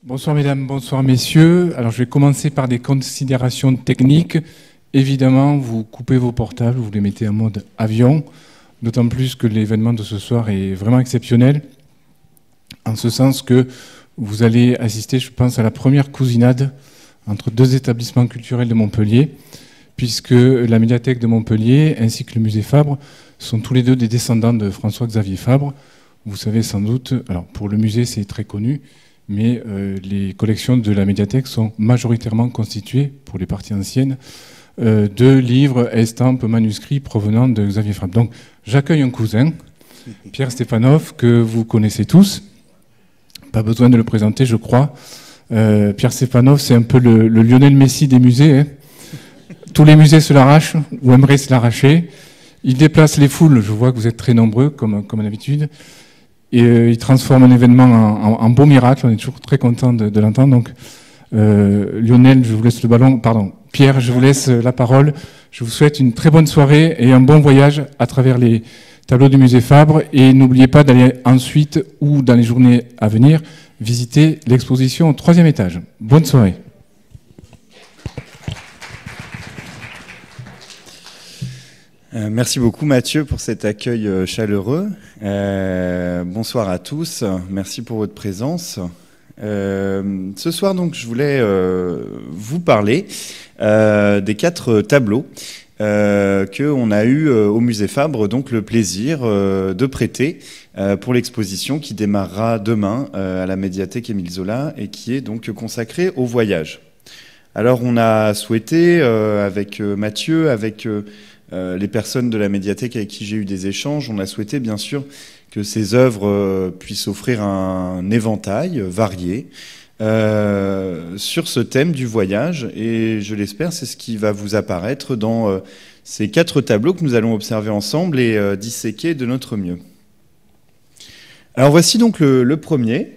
Bonsoir mesdames, bonsoir messieurs. Alors je vais commencer par des considérations techniques. Évidemment, vous coupez vos portables, vous les mettez en mode avion, d'autant plus que l'événement de ce soir est vraiment exceptionnel, en ce sens que vous allez assister, je pense, à la première cousinade entre deux établissements culturels de Montpellier, puisque la médiathèque de Montpellier ainsi que le musée Fabre sont tous les deux des descendants de François-Xavier Fabre. Vous savez sans doute, alors pour le musée c'est très connu, mais les collections de la médiathèque sont majoritairement constituées, pour les parties anciennes, de livres, estampes, manuscrits provenant de Xavier Fabre. Donc j'accueille un cousin, Pierre Stefanov, que vous connaissez tous. Pas besoin de le présenter, je crois. Pierre Stefanov, c'est un peu le Lionel Messi des musées. Hein. Tous les musées se l'arrachent, ou aimeraient se l'arracher. Il déplace les foules, je vois que vous êtes très nombreux, comme d'habitude. Et il transforme un événement en beau miracle. On est toujours très content de l'entendre. Donc, Lionel, je vous laisse le ballon. Pardon, Pierre, je vous laisse la parole. Je vous souhaite une très bonne soirée et un bon voyage à travers les tableaux du musée Fabre. Et n'oubliez pas d'aller ensuite, ou dans les journées à venir, visiter l'exposition au 3e étage. Bonne soirée. Merci beaucoup Mathieu pour cet accueil chaleureux. Bonsoir à tous, merci pour votre présence. Ce soir donc je voulais vous parler des 4 tableaux qu'on a eu au musée Fabre donc le plaisir de prêter pour l'exposition qui démarrera demain à la médiathèque Émile Zola et qui est donc consacrée au voyage. Alors on a souhaité avec Mathieu, avec les personnes de la médiathèque avec qui j'ai eu des échanges, on a souhaité bien sûr que ces œuvres puissent offrir un éventail varié sur ce thème du voyage. Et je l'espère, c'est ce qui va vous apparaître dans ces 4 tableaux que nous allons observer ensemble et disséquer de notre mieux. Alors voici donc le premier.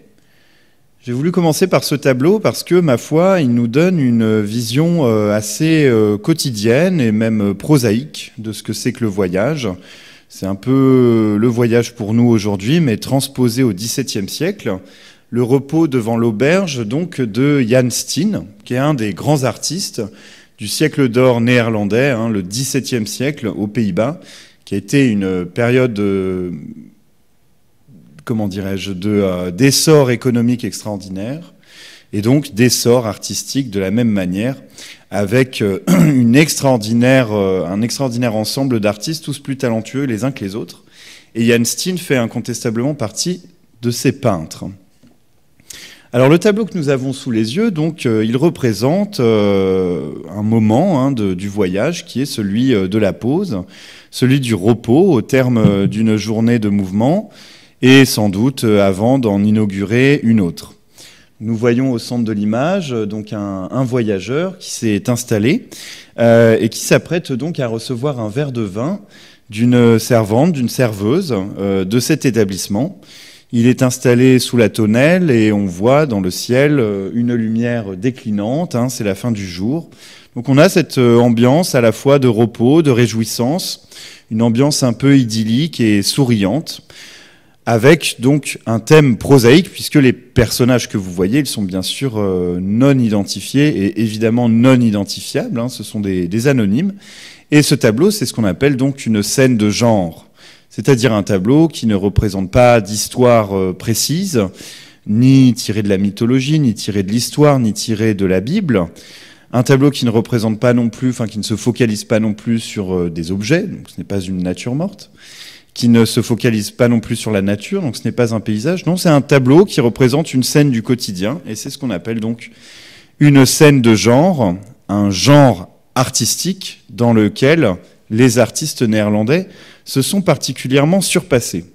J'ai voulu commencer par ce tableau parce que, ma foi, il nous donne une vision assez quotidienne et même prosaïque de ce que c'est que le voyage. C'est un peu le voyage pour nous aujourd'hui, mais transposé au XVIIe siècle. Le repos devant l'auberge donc de Jan Steen, qui est un des grands artistes du siècle d'or néerlandais, hein, le XVIIe siècle aux Pays-Bas, qui a été une période comment dirais-je, d'essor économique extraordinaire et donc d'essor artistique de la même manière, avec un extraordinaire ensemble d'artistes, tous plus talentueux les uns que les autres. Et Jan Steen fait incontestablement partie de ces peintres. Alors le tableau que nous avons sous les yeux, donc, il représente un moment du voyage qui est celui de la pause, celui du repos au terme d'une journée de mouvement, et sans doute avant d'en inaugurer une autre. Nous voyons au centre de l'image donc un voyageur qui s'est installé et qui s'apprête donc à recevoir un verre de vin d'une servante, d'une serveuse de cet établissement. Il est installé sous la tonnelle et on voit dans le ciel une lumière déclinante, hein, c'est la fin du jour. Donc on a cette ambiance à la fois de repos, de réjouissance, une ambiance un peu idyllique et souriante, avec donc un thème prosaïque, puisque les personnages que vous voyez, ils sont bien sûr non identifiés et évidemment non identifiables, hein, ce sont des anonymes. Et ce tableau, c'est ce qu'on appelle donc une scène de genre, c'est-à-dire un tableau qui ne représente pas d'histoire précise, ni tiré de la mythologie, ni tiré de l'histoire, ni tiré de la Bible. Un tableau qui ne représente pas non plus, enfin qui ne se focalise pas non plus sur des objets, donc ce n'est pas une nature morte, qui ne se focalise pas non plus sur la nature, donc ce n'est pas un paysage. Non, c'est un tableau qui représente une scène du quotidien, et c'est ce qu'on appelle donc une scène de genre, un genre artistique dans lequel les artistes néerlandais se sont particulièrement surpassés.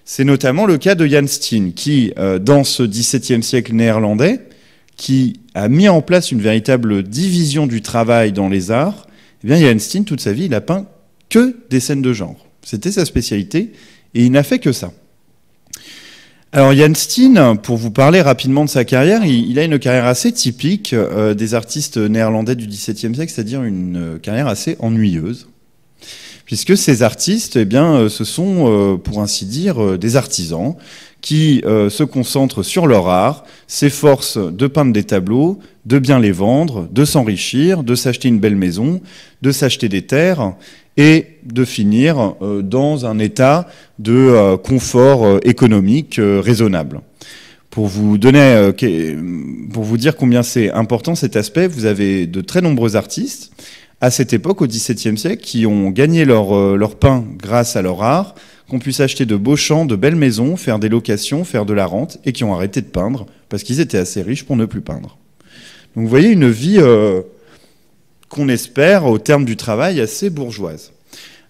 C'est notamment le cas de Jan Steen, qui, dans ce XVIIe siècle néerlandais, qui a mis en place une véritable division du travail dans les arts, eh bien Jan Steen, toute sa vie, il a peint que des scènes de genre. C'était sa spécialité, et il n'a fait que ça. Alors Jan Steen, pour vous parler rapidement de sa carrière, il a une carrière assez typique des artistes néerlandais du XVIIe siècle, c'est-à-dire une carrière assez ennuyeuse, puisque ces artistes, eh bien, ce sont, pour ainsi dire, des artisans qui se concentrent sur leur art, s'efforcent de peindre des tableaux, de bien les vendre, de s'enrichir, de s'acheter une belle maison, de s'acheter des terres et de finir dans un état de confort économique raisonnable. Pour vous donner, pour vous dire combien c'est important cet aspect, vous avez de très nombreux artistes à cette époque, au XVIIe siècle, qui ont gagné leur pain grâce à leur art, qu'on puisse acheter de beaux champs, de belles maisons, faire des locations, faire de la rente, et qui ont arrêté de peindre parce qu'ils étaient assez riches pour ne plus peindre. Donc vous voyez une vie qu'on espère, au terme du travail, assez bourgeoise.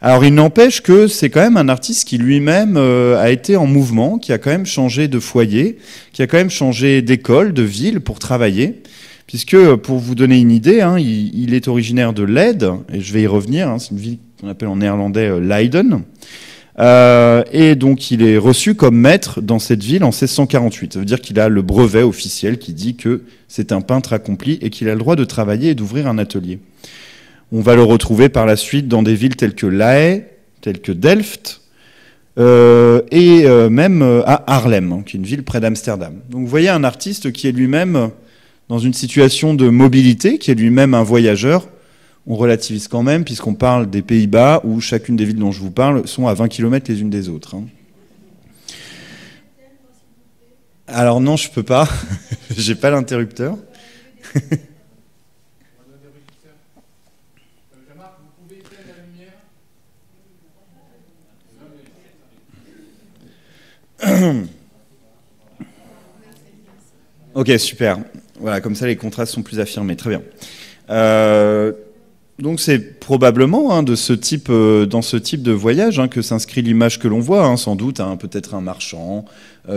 Alors il n'empêche que c'est quand même un artiste qui lui-même a été en mouvement, qui a quand même changé de foyer, qui a quand même changé d'école, de ville pour travailler, puisque pour vous donner une idée, hein, il est originaire de Leyde, et je vais y revenir, hein, c'est une ville qu'on appelle en néerlandais Leiden, et donc il est reçu comme maître dans cette ville en 1648. Ça veut dire qu'il a le brevet officiel qui dit que c'est un peintre accompli et qu'il a le droit de travailler et d'ouvrir un atelier. On va le retrouver par la suite dans des villes telles que La Haye, telles que Delft, et même à Haarlem, qui est une ville près d'Amsterdam. Donc vous voyez un artiste qui est lui-même dans une situation de mobilité, qui est lui-même un voyageur. On relativise quand même, puisqu'on parle des Pays-Bas, où chacune des villes dont je vous parle sont à 20 km les unes des autres. Hein. Alors non, je peux pas. J'ai pas l'interrupteur. Ok, super. Voilà, comme ça les contrastes sont plus affirmés. Très bien. Donc c'est probablement hein, dans ce type de voyage hein, que s'inscrit l'image que l'on voit, hein, sans doute hein, peut-être un marchand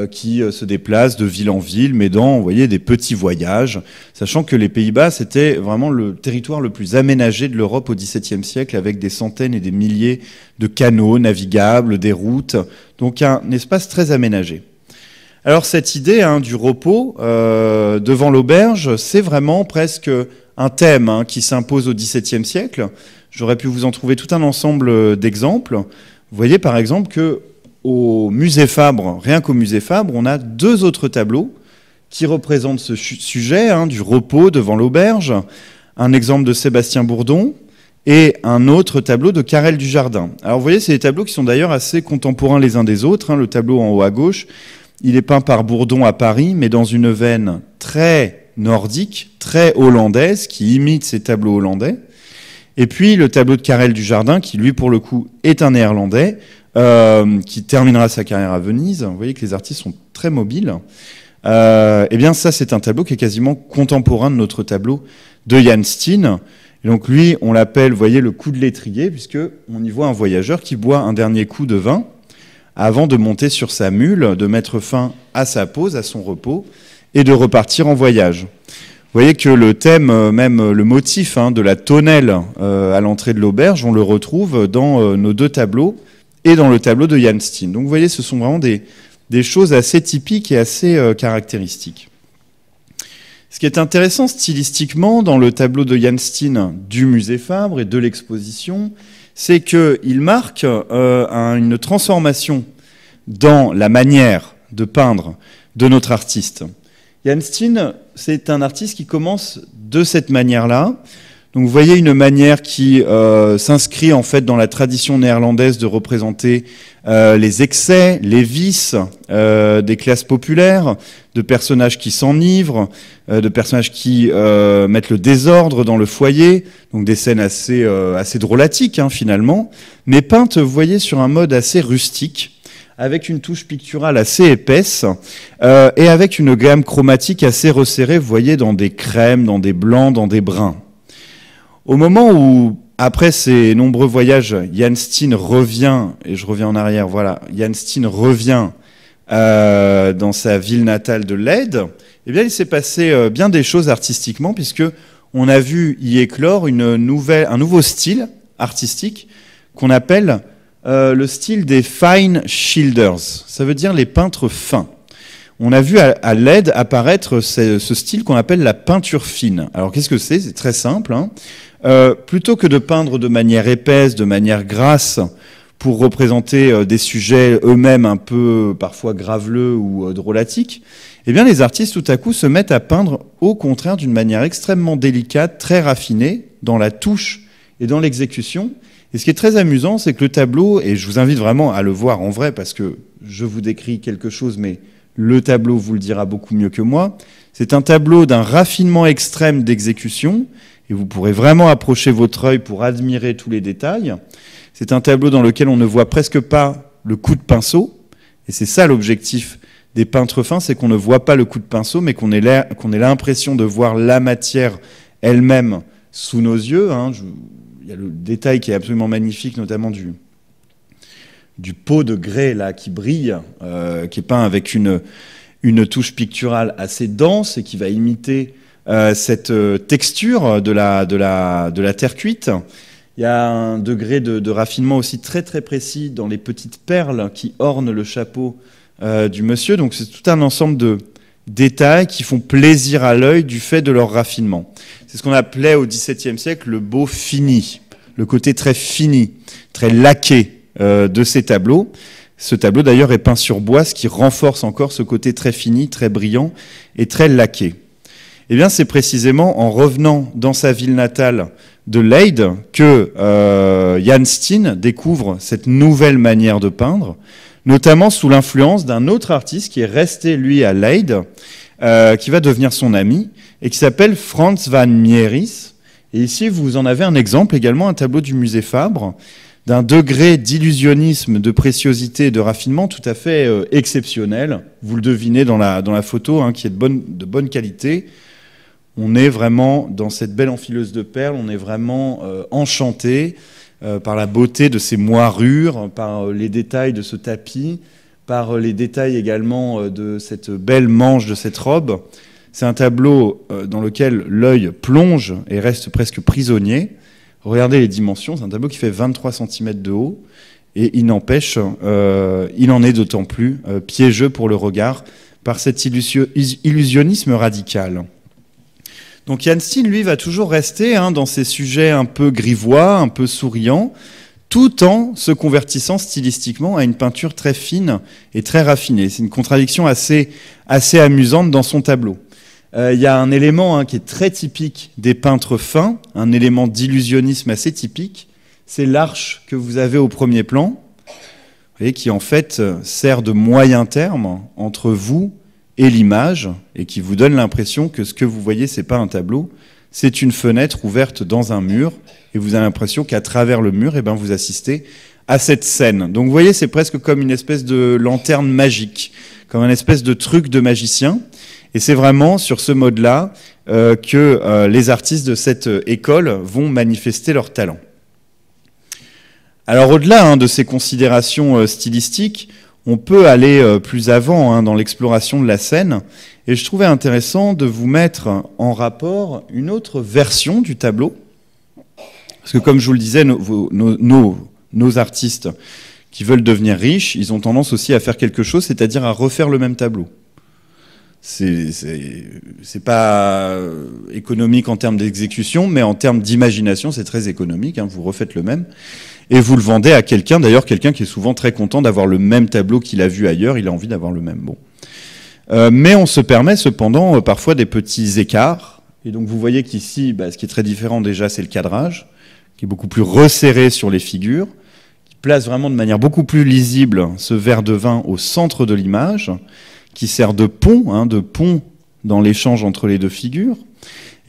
qui se déplace de ville en ville, mais dans, vous voyez, des petits voyages, sachant que les Pays-Bas, c'était vraiment le territoire le plus aménagé de l'Europe au XVIIe siècle, avec des centaines et des milliers de canaux navigables, des routes, donc un espace très aménagé. Alors cette idée hein, du repos devant l'auberge, c'est vraiment presque un thème hein, qui s'impose au XVIIe siècle. J'aurais pu vous en trouver tout un ensemble d'exemples. Vous voyez par exemple qu'au musée Fabre, rien qu'au musée Fabre, on a 2 autres tableaux qui représentent ce sujet hein, du repos devant l'auberge. Un exemple de Sébastien Bourdon et un autre tableau de Carrel du Jardin. Alors vous voyez, c'est des tableaux qui sont d'ailleurs assez contemporains les uns des autres. Hein. Le tableau en haut à gauche, il est peint par Bourdon à Paris, mais dans une veine très nordique, très hollandaise, qui imite ces tableaux hollandais. Et puis le tableau de Carrel du Jardin, qui lui, pour le coup, est un néerlandais, qui terminera sa carrière à Venise. Vous voyez que les artistes sont très mobiles. Eh bien, ça, c'est un tableau qui est quasiment contemporain de notre tableau de Jan Steen. Et donc lui, on l'appelle, vous voyez, le coup de l'étrier, puisqu'on y voit un voyageur qui boit un dernier coup de vin avant de monter sur sa mule, de mettre fin à sa pause, à son repos, et de repartir en voyage. Vous voyez que le thème, même le motif hein, de la tonnelle à l'entrée de l'auberge, on le retrouve dans nos 2 tableaux et dans le tableau de Jan Steen. Donc vous voyez, ce sont vraiment des choses assez typiques et assez caractéristiques. Ce qui est intéressant stylistiquement dans le tableau de Jan Steen du musée Fabre et de l'exposition, c'est qu'il marque une transformation dans la manière de peindre de notre artiste. Jan Steen, c'est un artiste qui commence de cette manière-là. Donc vous voyez une manière qui s'inscrit en fait dans la tradition néerlandaise de représenter les excès, les vices des classes populaires, de personnages qui s'enivrent, de personnages qui mettent le désordre dans le foyer, donc des scènes assez drôlatiques hein, finalement, mais peintes, vous voyez, sur un mode assez rustique, avec une touche picturale assez épaisse et avec une gamme chromatique assez resserrée, vous voyez, dans des crèmes, dans des blancs, dans des bruns. Au moment où, après ces nombreux voyages, Jan Steen revient, et je reviens en arrière, voilà, Jan Steen revient dans sa ville natale de Leyde, eh bien, il s'est passé bien des choses artistiquement, puisque on a vu y éclore un nouveau style artistique qu'on appelle le style des fine schilders. Ça veut dire les peintres fins. On a vu à Leyde apparaître ce style qu'on appelle la peinture fine. Alors qu'est-ce que c'est ? C'est très simple. Hein. plutôt que de peindre de manière épaisse, de manière grasse, pour représenter des sujets eux-mêmes un peu parfois graveleux ou drôlatiques, eh bien les artistes tout à coup se mettent à peindre au contraire d'une manière extrêmement délicate, très raffinée, dans la touche et dans l'exécution. Et ce qui est très amusant, c'est que le tableau, et je vous invite vraiment à le voir en vrai, parce que je vous décris quelque chose, mais le tableau vous le dira beaucoup mieux que moi, c'est un tableau d'un raffinement extrême d'exécution, et vous pourrez vraiment approcher votre œil pour admirer tous les détails. C'est un tableau dans lequel on ne voit presque pas le coup de pinceau, et c'est ça l'objectif des peintres fins, c'est qu'on ne voit pas le coup de pinceau, mais qu'on ait l'impression de voir la matière elle-même sous nos yeux. Il y a le détail qui est absolument magnifique, notamment du pot de grès là, qui brille, qui est peint avec une touche picturale assez dense et qui va imiter cette texture de la terre cuite. Il y a un degré de raffinement aussi très très précis dans les petites perles qui ornent le chapeau du monsieur. Donc c'est tout un ensemble de détails qui font plaisir à l'œil du fait de leur raffinement. C'est ce qu'on appelait au XVIIe siècle le beau fini, le côté très fini, très laqué de ces tableaux. Ce tableau d'ailleurs est peint sur bois, ce qui renforce encore ce côté très fini, très brillant et très laqué. Eh bien c'est précisément en revenant dans sa ville natale de Leyde que Jan Steen découvre cette nouvelle manière de peindre, notamment sous l'influence d'un autre artiste qui est resté, lui, à Leyde, qui va devenir son ami, et qui s'appelle Frans van Mieris. Et ici, vous en avez un exemple, également un tableau du musée Fabre, d'un degré d'illusionnisme, de préciosité et de raffinement tout à fait exceptionnel. Vous le devinez dans la photo, qui est de bonne qualité. On est vraiment dans cette belle enfileuse de perles, on est vraiment enchanté par la beauté de ces moirures, par les détails de ce tapis, par les détails également de cette belle manche de cette robe. C'est un tableau dans lequel l'œil plonge et reste presque prisonnier. Regardez les dimensions, c'est un tableau qui fait 23 cm de haut, et il n'empêche, il en est d'autant plus piégeux pour le regard par cet illusionnisme radical. Donc Jan Steen, lui, va toujours rester dans ces sujets un peu grivois, un peu souriants, tout en se convertissant stylistiquement à une peinture très fine et très raffinée. C'est une contradiction assez amusante dans son tableau. Il y a un élément qui est très typique des peintres fins, un élément d'illusionnisme assez typique, c'est l'arche que vous avez au premier plan, et qui en fait sert de moyen terme entre vous et l'image, et qui vous donne l'impression que ce que vous voyez, c'est pas un tableau, c'est une fenêtre ouverte dans un mur, et vous avez l'impression qu'à travers le mur, vous assistez à cette scène. Donc vous voyez, c'est presque comme une espèce de lanterne magique, comme une espèce de truc de magicien, et c'est vraiment sur ce mode-là que les artistes de cette école vont manifester leur talent. Alors au-delà de ces considérations stylistiques, on peut aller plus avant dans l'exploration de la scène, et je trouvais intéressant de vous mettre en rapport une autre version du tableau, parce que comme je vous le disais, nos artistes qui veulent devenir riches, ils ont tendance aussi à faire quelque chose, c'est-à-dire à refaire le même tableau. C'est pas économique en termes d'exécution, mais en termes d'imagination, c'est très économique, vous refaites le même. Et vous le vendez à quelqu'un, d'ailleurs quelqu'un qui est souvent très content d'avoir le même tableau qu'il a vu ailleurs, il a envie d'avoir le même. Bon. Mais on se permet cependant parfois des petits écarts. Et donc vous voyez qu'ici, ce qui est très différent déjà, c'est le cadrage, qui est beaucoup plus resserré sur les figures, qui place vraiment de manière beaucoup plus lisible ce verre de vin au centre de l'image, qui sert de pont dans l'échange entre les deux figures.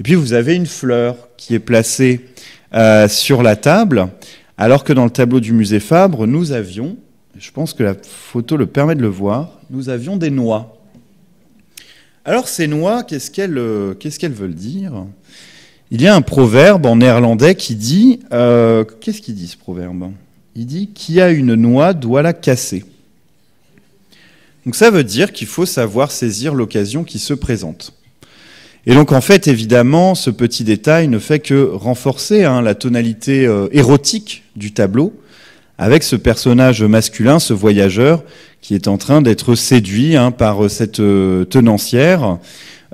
Et puis vous avez une fleur qui est placée sur la table, alors que dans le tableau du musée Fabre, nous avions, je pense que la photo le permet de le voir, nous avions des noix. Alors ces noix, qu'est-ce qu'elles veulent dire ? Il y a un proverbe en néerlandais qui dit, qu'est-ce qu'il dit ce proverbe ? Il dit « Qui a une noix doit la casser ». Donc ça veut dire qu'il faut savoir saisir l'occasion qui se présente. Et donc en fait, évidemment, ce petit détail ne fait que renforcer la tonalité érotique du tableau, avec ce personnage masculin, ce voyageur, qui est en train d'être séduit par cette tenancière,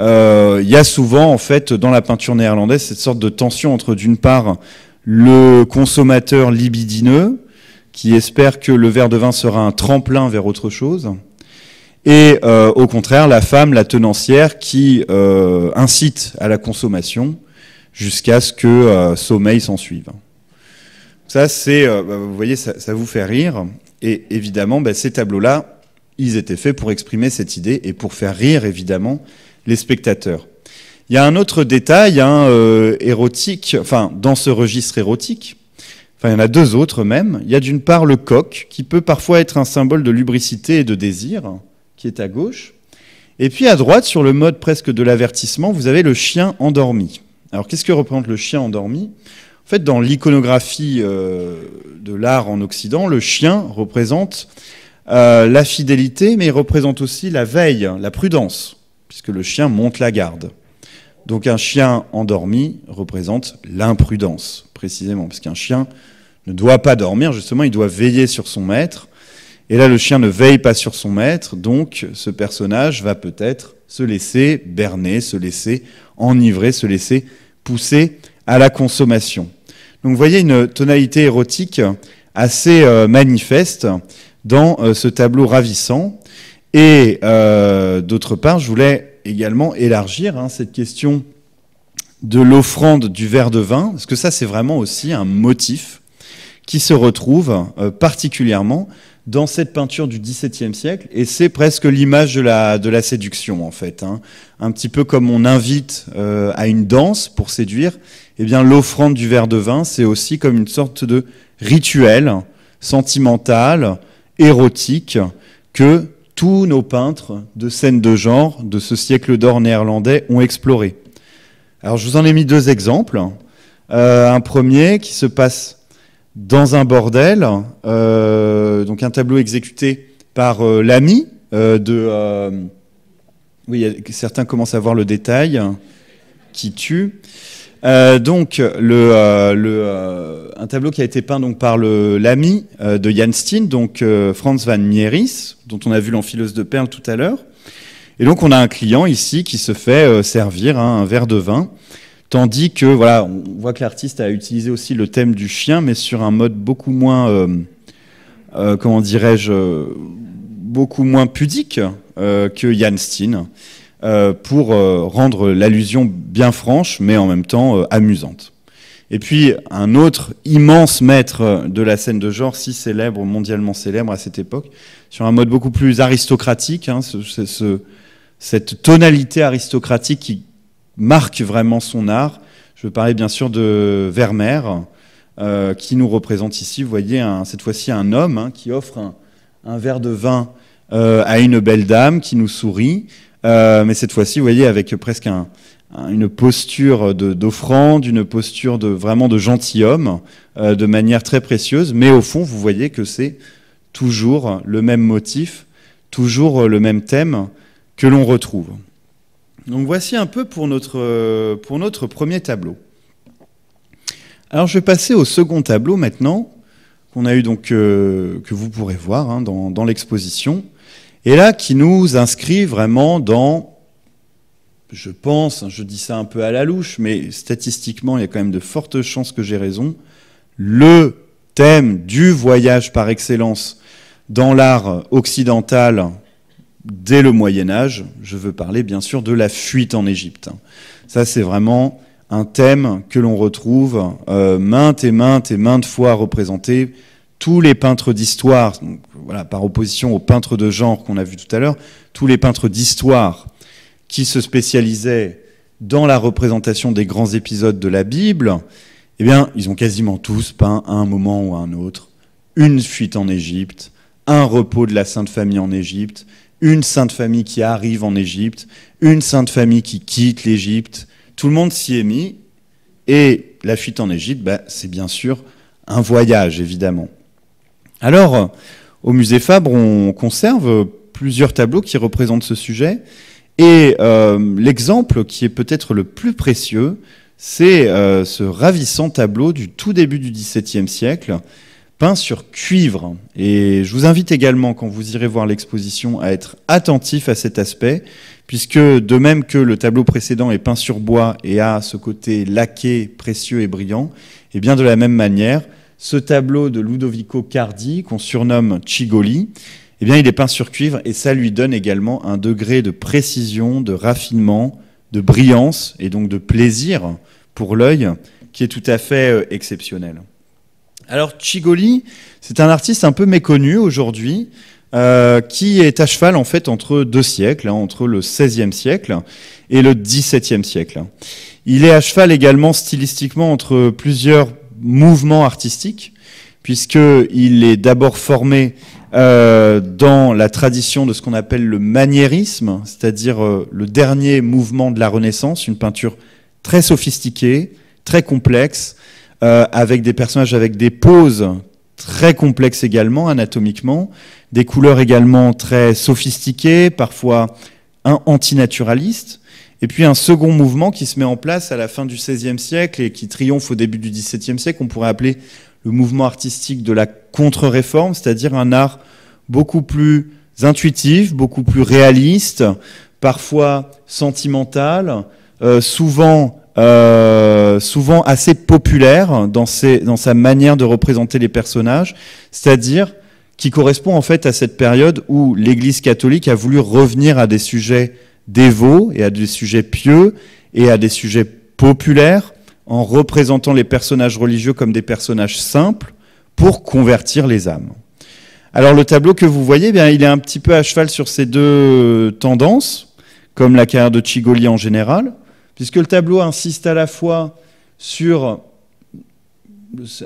il y a souvent, en fait, dans la peinture néerlandaise, cette sorte de tension entre, d'une part, le consommateur libidineux, qui espère que le verre de vin sera un tremplin vers autre chose, et au contraire, la femme, la tenancière, qui incite à la consommation jusqu'à ce que sommeil s'ensuive. Ça, c'est, vous voyez, ça vous fait rire. Et évidemment, ces tableaux-là, ils étaient faits pour exprimer cette idée et pour faire rire, évidemment, les spectateurs. Il y a un autre détail érotique, enfin, dans ce registre érotique. Enfin, il y en a deux autres même. Il y a d'une part le coq, qui peut parfois être un symbole de lubricité et de désir, qui est à gauche. Et puis à droite, sur le mode presque de l'avertissement, vous avez le chien endormi. Alors, qu'est-ce que représente le chien endormi ? En fait, dans l'iconographie de l'art en Occident, le chien représente la fidélité, mais il représente aussi la veille, la prudence, puisque le chien monte la garde. Donc un chien endormi représente l'imprudence, précisément, parce qu'un chien ne doit pas dormir, justement, il doit veiller sur son maître. Et là, le chien ne veille pas sur son maître, donc ce personnage va peut-être se laisser berner, se laisser enivrer, se laisser pousser à la consommation. Donc vous voyez une tonalité érotique assez manifeste dans ce tableau ravissant. Et d'autre part, je voulais également élargir cette question de l'offrande du verre de vin, parce que ça c'est vraiment aussi un motif qui se retrouve particulièrement dans cette peinture du XVIIe siècle, et c'est presque l'image de la séduction en fait. Un petit peu comme on invite à une danse pour séduire, eh bien l'offrande du verre de vin, c'est aussi comme une sorte de rituel sentimental, érotique, que tous nos peintres de scènes de genre de ce siècle d'or néerlandais ont exploré. Alors je vous en ai mis deux exemples. Un premier qui se passe dans un bordel, donc un tableau exécuté par l'ami oui, certains commencent à voir le détail, qui tue. Donc un tableau qui a été peint donc par l'ami de Jan Steen, donc Frans van Mieris, dont on a vu l'enfileuse de perles tout à l'heure. Et donc on a un client ici qui se fait servir un verre de vin, tandis que voilà, on voit que l'artiste a utilisé aussi le thème du chien, mais sur un mode beaucoup moins, comment dirais-je, beaucoup moins pudique que Jan Steen, pour rendre l'allusion bien franche, mais en même temps amusante. Et puis, un autre immense maître de la scène de genre, si célèbre, mondialement célèbre à cette époque, sur un mode beaucoup plus aristocratique, cette tonalité aristocratique qui marque vraiment son art. Je veux parler bien sûr de Vermeer, qui nous représente ici, vous voyez, cette fois-ci un homme qui offre un verre de vin à une belle dame qui nous sourit, mais cette fois-ci, vous voyez, avec presque une posture d'offrande, une posture vraiment de gentilhomme, de manière très précieuse, mais au fond, vous voyez que c'est toujours le même motif, toujours le même thème que l'on retrouve. Donc voici un peu pour notre premier tableau. Alors je vais passer au second tableau maintenant, qu'on a eu donc, que vous pourrez voir dans l'exposition, et là qui nous inscrit vraiment dans, je pense, je dis ça un peu à la louche, mais statistiquement il y a quand même de fortes chances que j'ai raison, le thème du voyage par excellence dans l'art occidental dès le Moyen-Âge. Je veux parler bien sûr de la fuite en Égypte. Ça c'est vraiment un thème que l'on retrouve maintes et maintes fois représenté. Tous les peintres d'histoire, voilà, par opposition aux peintres de genre qu'on a vu tout à l'heure, tous les peintres d'histoire qui se spécialisaient dans la représentation des grands épisodes de la Bible, eh bien, ils ont quasiment tous peint à un moment ou à un autre une fuite en Égypte, un repos de la Sainte Famille en Égypte, une Sainte Famille qui arrive en Égypte, une Sainte Famille qui quitte l'Égypte. Tout le monde s'y est mis. Et la fuite en Égypte, c'est bien sûr un voyage, évidemment. Alors, au musée Fabre, on conserve plusieurs tableaux qui représentent ce sujet. Et l'exemple qui est peut-être le plus précieux, c'est ce ravissant tableau du tout début du XVIIe siècle, peint sur cuivre. Et je vous invite également, quand vous irez voir l'exposition, à être attentif à cet aspect, puisque de même que le tableau précédent est peint sur bois et a ce côté laqué, précieux et brillant, et bien de la même manière, ce tableau de Ludovico Cardi, qu'on surnomme Cigoli, eh bien il est peint sur cuivre et ça lui donne également un degré de précision, de raffinement, de brillance et donc de plaisir pour l'œil qui est tout à fait exceptionnel. Alors Cigoli, c'est un artiste un peu méconnu aujourd'hui, qui est à cheval en fait entre deux siècles, entre le XVIe siècle et le XVIIe siècle. Il est à cheval également stylistiquement entre plusieurs mouvements artistiques, puisqu'il est d'abord formé dans la tradition de ce qu'on appelle le maniérisme, c'est-à-dire le dernier mouvement de la Renaissance, une peinture très sophistiquée, très complexe, avec des personnages avec des poses très complexes également, anatomiquement, des couleurs également très sophistiquées, parfois antinaturalistes, et puis un second mouvement qui se met en place à la fin du XVIe siècle et qui triomphe au début du XVIIe siècle, on pourrait appeler le mouvement artistique de la contre-réforme, c'est-à-dire un art beaucoup plus intuitif, beaucoup plus réaliste, parfois sentimental, souvent assez populaire dans sa manière de représenter les personnages, c'est-à-dire qui correspond en fait à cette période où l'Église catholique a voulu revenir à des sujets dévots et à des sujets pieux et à des sujets populaires en représentant les personnages religieux comme des personnages simples pour convertir les âmes. Alors le tableau que vous voyez, bien, il est un petit peu à cheval sur ces deux tendances, comme la carrière de Cigoli en général, puisque le tableau insiste à la fois sur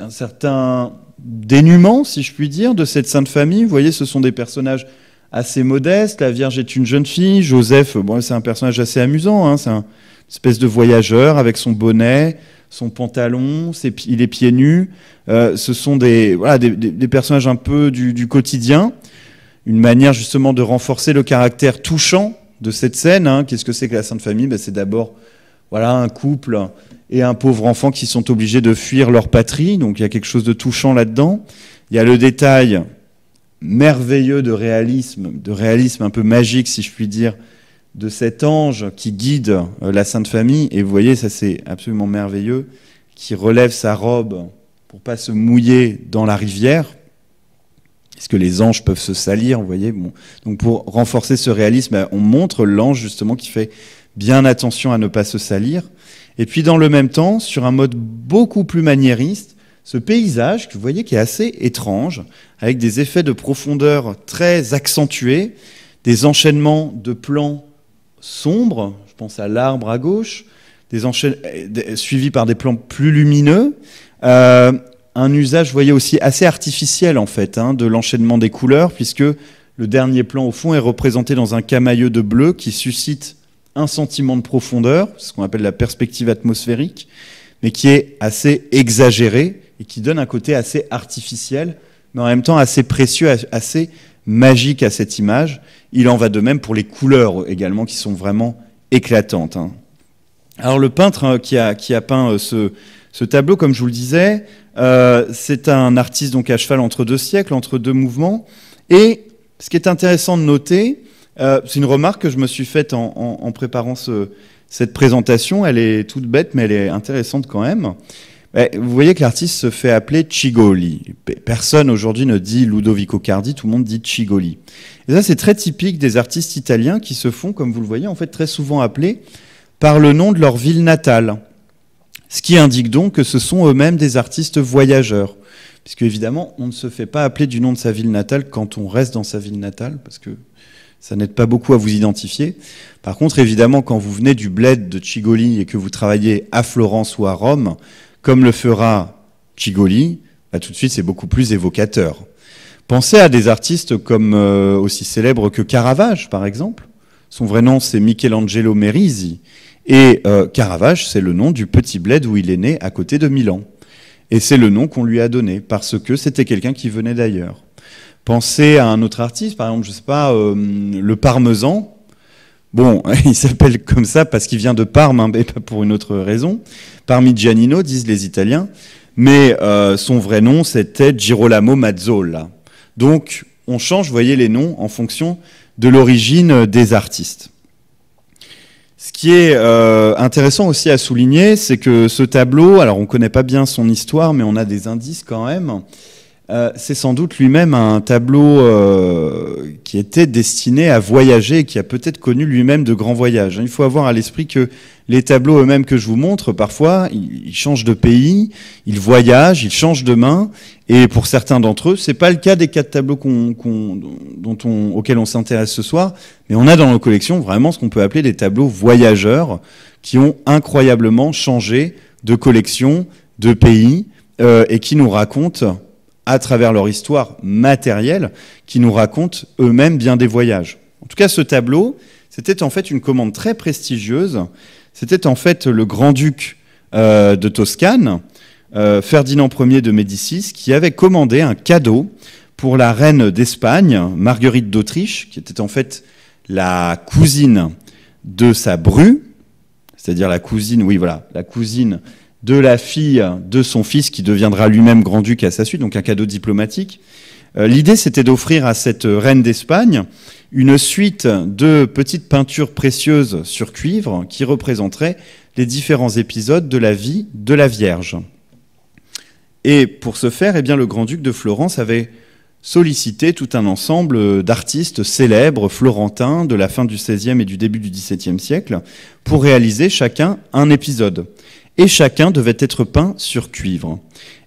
un certain dénuement, si je puis dire, de cette sainte famille. Vous voyez, ce sont des personnages assez modestes. La Vierge est une jeune fille. Joseph, bon, c'est un personnage assez amusant. Hein, c'est une espèce de voyageur avec son bonnet, son pantalon, il est pieds nus. Ce sont des personnages un peu du quotidien. Une manière justement de renforcer le caractère touchant de cette scène. Hein. Qu'est-ce que c'est que la Sainte Famille? C'est d'abord un couple et un pauvre enfant qui sont obligés de fuir leur patrie. Donc il y a quelque chose de touchant là-dedans. Il y a le détail merveilleux de réalisme un peu magique, si je puis dire, de cet ange qui guide la Sainte Famille. Et vous voyez, ça c'est absolument merveilleux, qui relève sa robe pour pas se mouiller dans la rivière. Est-ce que les anges peuvent se salir, vous voyez, bon. Donc pour renforcer ce réalisme, on montre l'ange justement qui fait bien attention à ne pas se salir. Et puis dans le même temps, sur un mode beaucoup plus maniériste, ce paysage que vous voyez qui est assez étrange, avec des effets de profondeur très accentués, des enchaînements de plans sombres, je pense à l'arbre à gauche, suivis par des plans plus lumineux, un usage, vous voyez, aussi assez artificiel en fait, hein, de l'enchaînement des couleurs, puisque le dernier plan au fond est représenté dans un camailleux de bleu qui suscite un sentiment de profondeur, ce qu'on appelle la perspective atmosphérique, mais qui est assez exagéré et qui donne un côté assez artificiel, mais en même temps assez précieux, assez magique à cette image. Il en va de même pour les couleurs également, qui sont vraiment éclatantes. Hein. Alors le peintre qui a peint ce tableau, comme je vous le disais, c'est un artiste donc à cheval entre deux siècles, entre deux mouvements. Et ce qui est intéressant de noter, c'est une remarque que je me suis faite en préparant cette présentation. Elle est toute bête, mais elle est intéressante quand même. Vous voyez que l'artiste se fait appeler Cigoli. Personne aujourd'hui ne dit Ludovico Cardi, tout le monde dit Cigoli. Et ça, c'est très typique des artistes italiens qui se font, comme vous le voyez, en fait très souvent appelés par le nom de leur ville natale. Ce qui indique donc que ce sont eux-mêmes des artistes voyageurs. Puisque évidemment, on ne se fait pas appeler du nom de sa ville natale quand on reste dans sa ville natale, parce que ça n'aide pas beaucoup à vous identifier. Par contre, évidemment, quand vous venez du bled de Cigoli et que vous travaillez à Florence ou à Rome, comme le fera Cigoli, tout de suite, c'est beaucoup plus évocateur. Pensez à des artistes comme aussi célèbres que Caravage, par exemple. Son vrai nom, c'est Michelangelo Merisi. Et Caravage, c'est le nom du petit bled où il est né, à côté de Milan. Et c'est le nom qu'on lui a donné, parce que c'était quelqu'un qui venait d'ailleurs. Pensez à un autre artiste, par exemple, je sais pas, le Parmesan. Bon, il s'appelle comme ça parce qu'il vient de Parme, hein, mais pas pour une autre raison. Parmigianino, disent les Italiens. mais son vrai nom, c'était Girolamo Mazzola. Donc, on change, vous voyez, les noms en fonction de l'origine des artistes. Ce qui est intéressant aussi à souligner, c'est que ce tableau, alors on ne connaît pas bien son histoire, mais on a des indices quand même, c'est sans doute lui-même un tableau qui était destiné à voyager, qui a peut-être connu lui-même de grands voyages. Il faut avoir à l'esprit que les tableaux eux-mêmes que je vous montre, parfois, ils changent de pays, ils voyagent, ils changent de main, et pour certains d'entre eux, c'est pas le cas des 4 tableaux auxquels on s'intéresse ce soir, mais on a dans nos collections vraiment ce qu'on peut appeler des tableaux voyageurs, qui ont incroyablement changé de collection, de pays, et qui nous racontent, à travers leur histoire matérielle, qui nous racontent eux-mêmes bien des voyages. En tout cas, ce tableau, c'était en fait une commande très prestigieuse. C'était en fait le grand-duc de Toscane, Ferdinand Ier de Médicis, qui avait commandé un cadeau pour la reine d'Espagne, Marguerite d'Autriche, qui était en fait la cousine de sa bru, c'est-à-dire la cousine, oui voilà, la cousine de la fille de son fils qui deviendra lui-même grand-duc à sa suite, donc un cadeau diplomatique. L'idée, c'était d'offrir à cette reine d'Espagne une suite de petites peintures précieuses sur cuivre qui représenteraient les différents épisodes de la vie de la Vierge. Et pour ce faire, eh bien, le grand-duc de Florence avait sollicité tout un ensemble d'artistes célèbres florentins de la fin du XVIe et du début du XVIIe siècle pour réaliser chacun un épisode. Et chacun devait être peint sur cuivre.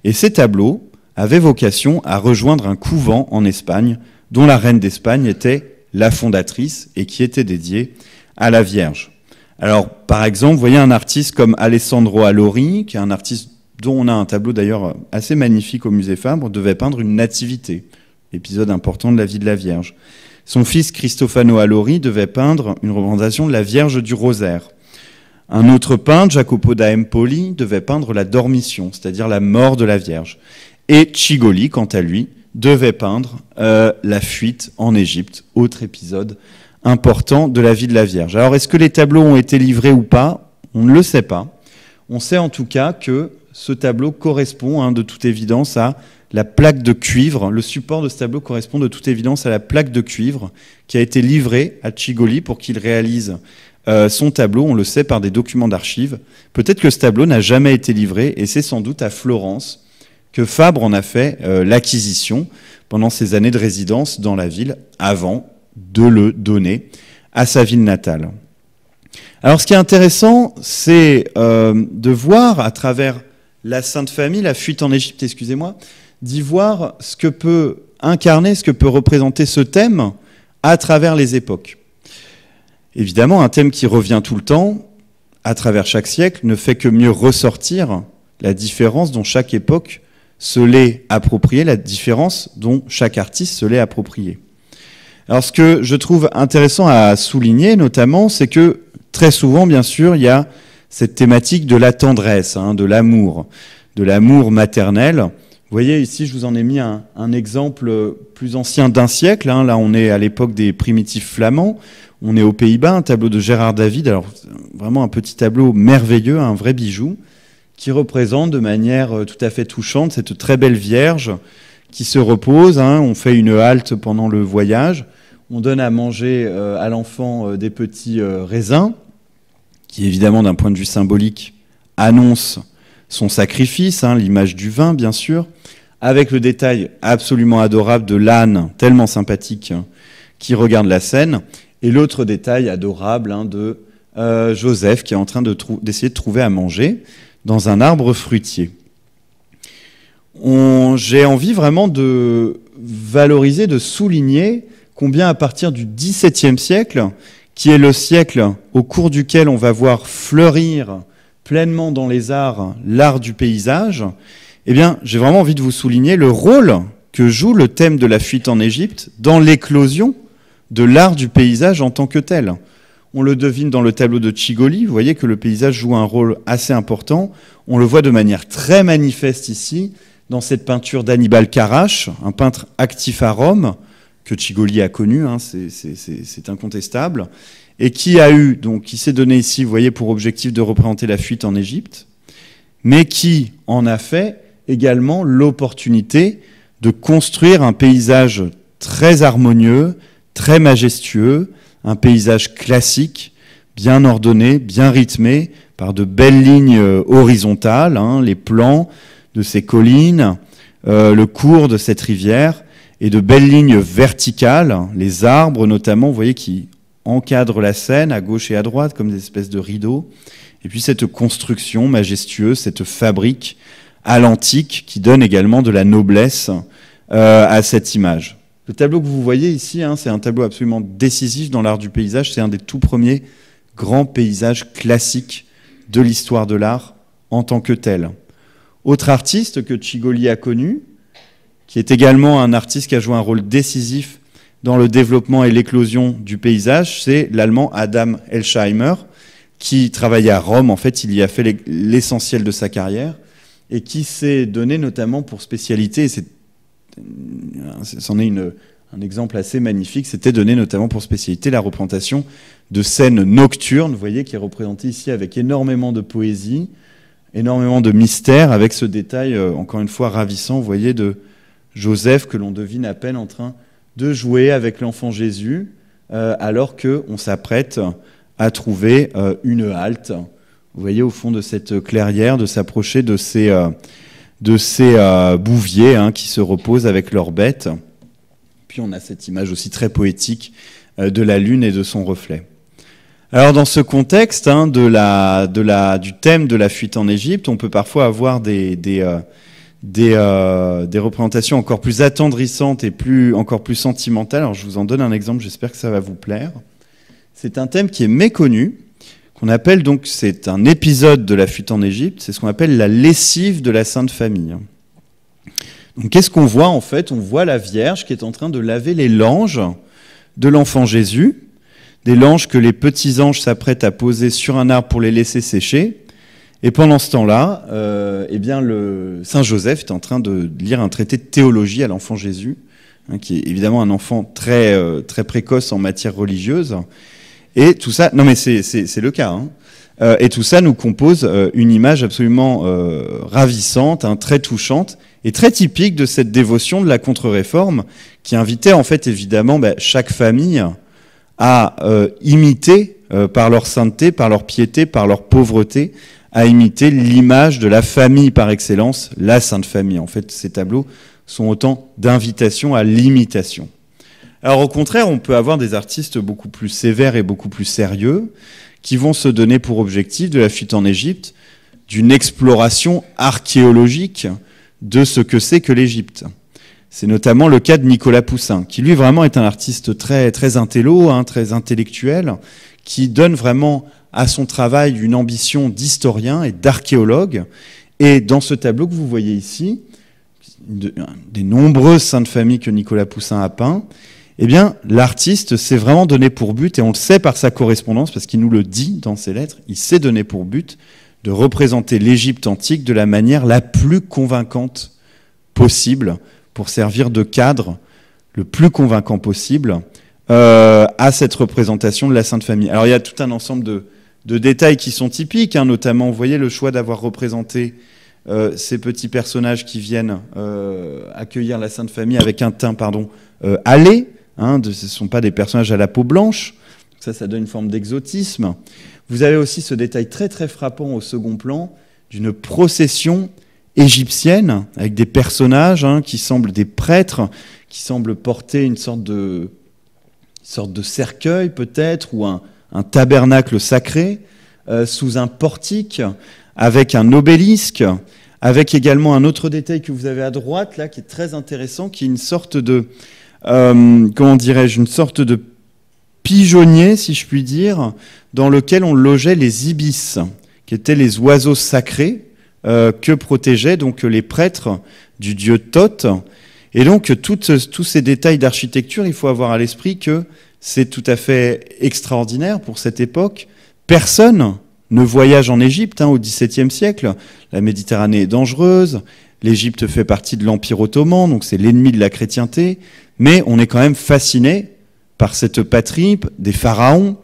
Et ces tableaux avaient vocation à rejoindre un couvent en Espagne, dont la reine d'Espagne était la fondatrice et qui était dédié à la Vierge. Alors, par exemple, vous voyez un artiste comme Alessandro Allori, qui est un artiste dont on a un tableau d'ailleurs assez magnifique au musée Fabre, devait peindre une nativité, épisode important de la vie de la Vierge. Son fils Cristofano Allori devait peindre une représentation de la Vierge du Rosaire. Un autre peintre, Jacopo da Empoli, devait peindre la Dormition, c'est-à-dire la mort de la Vierge. Et Cigoli, quant à lui, devait peindre la fuite en Égypte, autre épisode important de la vie de la Vierge. Alors, est-ce que les tableaux ont été livrés ou pas? On ne le sait pas. On sait en tout cas que ce tableau correspond, de toute évidence, à la plaque de cuivre. Le support de ce tableau correspond de toute évidence à la plaque de cuivre qui a été livrée à Cigoli pour qu'il réalise son tableau, on le sait par des documents d'archives. Peut-être que ce tableau n'a jamais été livré, et c'est sans doute à Florence que Fabre en a fait l'acquisition pendant ses années de résidence dans la ville, avant de le donner à sa ville natale. Alors ce qui est intéressant, c'est de voir à travers la Sainte Famille, la fuite en Égypte, d'y voir ce que peut incarner, ce que peut représenter ce thème à travers les époques. Évidemment, un thème qui revient tout le temps, à travers chaque siècle, ne fait que mieux ressortir la différence dont chaque époque se l'est appropriée, la différence dont chaque artiste se l'est appropriée. Alors ce que je trouve intéressant à souligner notamment, c'est que très souvent, bien sûr, il y a cette thématique de la tendresse, de l'amour maternel. Vous voyez, ici, je vous en ai mis un exemple plus ancien d'un siècle. Là, on est à l'époque des primitifs flamands. On est aux Pays-Bas, un tableau de Gérard David. Alors, vraiment un petit tableau merveilleux, un vrai bijou, qui représente de manière tout à fait touchante cette très belle Vierge qui se repose. On fait une halte pendant le voyage. On donne à manger à l'enfant des petits raisins, qui évidemment, d'un point de vue symbolique, annonce son sacrifice, l'image du vin, bien sûr, avec le détail absolument adorable de l'âne, tellement sympathique, qui regarde la scène, et l'autre détail adorable de Joseph, qui est en train d'essayer de trouver à manger dans un arbre fruitier. J'ai envie vraiment de valoriser, de souligner combien à partir du XVIIe siècle, qui est le siècle au cours duquel on va voir fleurir pleinement dans les arts l'art du paysage, eh bien, j'ai vraiment envie de vous souligner le rôle que joue le thème de la fuite en Égypte dans l'éclosion de l'art du paysage en tant que tel. On le devine dans le tableau de Cigoli, vous voyez que le paysage joue un rôle assez important. On le voit de manière très manifeste ici, dans cette peinture d'Annibal Carrache, un peintre actif à Rome, que Cigoli a connu, c'est incontestable, et qui s'est donné ici, vous voyez, pour objectif de représenter la fuite en Égypte, mais qui en a fait également l'opportunité de construire un paysage très harmonieux, très majestueux, un paysage classique, bien ordonné, bien rythmé, par de belles lignes horizontales, hein, les plans de ces collines, le cours de cette rivière, et de belles lignes verticales, les arbres notamment, vous voyez, qui encadrent la scène à gauche et à droite comme des espèces de rideaux, et puis cette construction majestueuse, cette fabrique à l'antique qui donne également de la noblesse à cette image. Le tableau que vous voyez ici, hein, c'est un tableau absolument décisif dans l'art du paysage, c'est un des tout premiers grands paysages classiques de l'histoire de l'art en tant que tel. Autre artiste que Cigoli a connu, qui est également un artiste qui a joué un rôle décisif dans le développement et l'éclosion du paysage, c'est l'Allemand Adam Elsheimer, qui travaillait à Rome. En fait, il y a fait l'essentiel de sa carrière et qui s'est donné notamment pour spécialité, et c'en est un exemple assez magnifique, c'était donné notamment pour spécialité la représentation de scènes nocturnes, vous voyez, qui est représentée ici avec énormément de poésie, énormément de mystère, avec ce détail, encore une fois, ravissant, vous voyez, de Joseph, que l'on devine à peine en train de jouer avec l'enfant Jésus, alors qu'on s'apprête à trouver une halte. Vous voyez, au fond de cette clairière, de s'approcher de ces bouviers hein, qui se reposent avec leurs bêtes. Puis on a cette image aussi très poétique de la lune et de son reflet. Alors dans ce contexte hein, du thème de la fuite en Égypte, on peut parfois avoir des représentations encore plus attendrissantes et encore plus sentimentales. Alors je vous en donne un exemple, j'espère que ça va vous plaire. C'est un thème qui est méconnu, qu'on appelle donc, c'est un épisode de la fuite en Égypte, c'est ce qu'on appelle la lessive de la Sainte Famille. Donc qu'est-ce qu'on voit en fait? On voit la Vierge qui est en train de laver les langes de l'enfant Jésus, des langes que les petits anges s'apprêtent à poser sur un arbre pour les laisser sécher. Et pendant ce temps-là, eh bien le Saint Joseph est en train de lire un traité de théologie à l'enfant Jésus, hein, qui est évidemment un enfant très, très précoce en matière religieuse. Et tout ça, non mais c'est le cas, hein. Et tout ça nous compose une image absolument ravissante, hein, très touchante, et très typique de cette dévotion de la contre-réforme, qui invitait en fait évidemment chaque famille à imiter, par leur sainteté, par leur piété, par leur pauvreté, à imiter l'image de la famille par excellence, la Sainte Famille. En fait, ces tableaux sont autant d'invitations à l'imitation. Alors au contraire, on peut avoir des artistes beaucoup plus sévères et beaucoup plus sérieux qui vont se donner pour objectif de la fuite en Égypte d'une exploration archéologique de ce que c'est que l'Égypte. C'est notamment le cas de Nicolas Poussin, qui lui vraiment est un artiste très, très intello, hein, très intellectuel, qui donne vraiment à son travail une ambition d'historien et d'archéologue. Et dans ce tableau que vous voyez ici, des nombreuses saintes familles que Nicolas Poussin a peint, eh bien, l'artiste s'est vraiment donné pour but, et on le sait par sa correspondance, parce qu'il nous le dit dans ses lettres, il s'est donné pour but de représenter l'Égypte antique de la manière la plus convaincante possible, pour servir de cadre le plus convaincant possible à cette représentation de la Sainte Famille. Alors il y a tout un ensemble de détails qui sont typiques, hein, notamment, vous voyez, le choix d'avoir représenté ces petits personnages qui viennent accueillir la Sainte Famille avec un teint hâlé. Hein, ce ne sont pas des personnages à la peau blanche, ça donne une forme d'exotisme. Vous avez aussi ce détail très très frappant au second plan d'une procession égyptienne avec des personnages hein, qui semblent des prêtres, qui semblent porter une sorte de cercueil peut-être, ou un tabernacle sacré sous un portique avec un obélisque, avec également un autre détail que vous avez à droite là qui est très intéressant, qui est une sorte de comment dirais-je, une sorte de pigeonnier, si je puis dire, dans lequel on logeait les ibis, qui étaient les oiseaux sacrés que protégeaient donc les prêtres du dieu Thoth. Et donc tous ces détails d'architecture, il faut avoir à l'esprit que c'est tout à fait extraordinaire pour cette époque. Personne ne voyage en Égypte au XVIIe siècle. La Méditerranée est dangereuse, l'Égypte fait partie de l'Empire ottoman, donc c'est l'ennemi de la chrétienté, mais on est quand même fasciné par cette patrie des pharaons,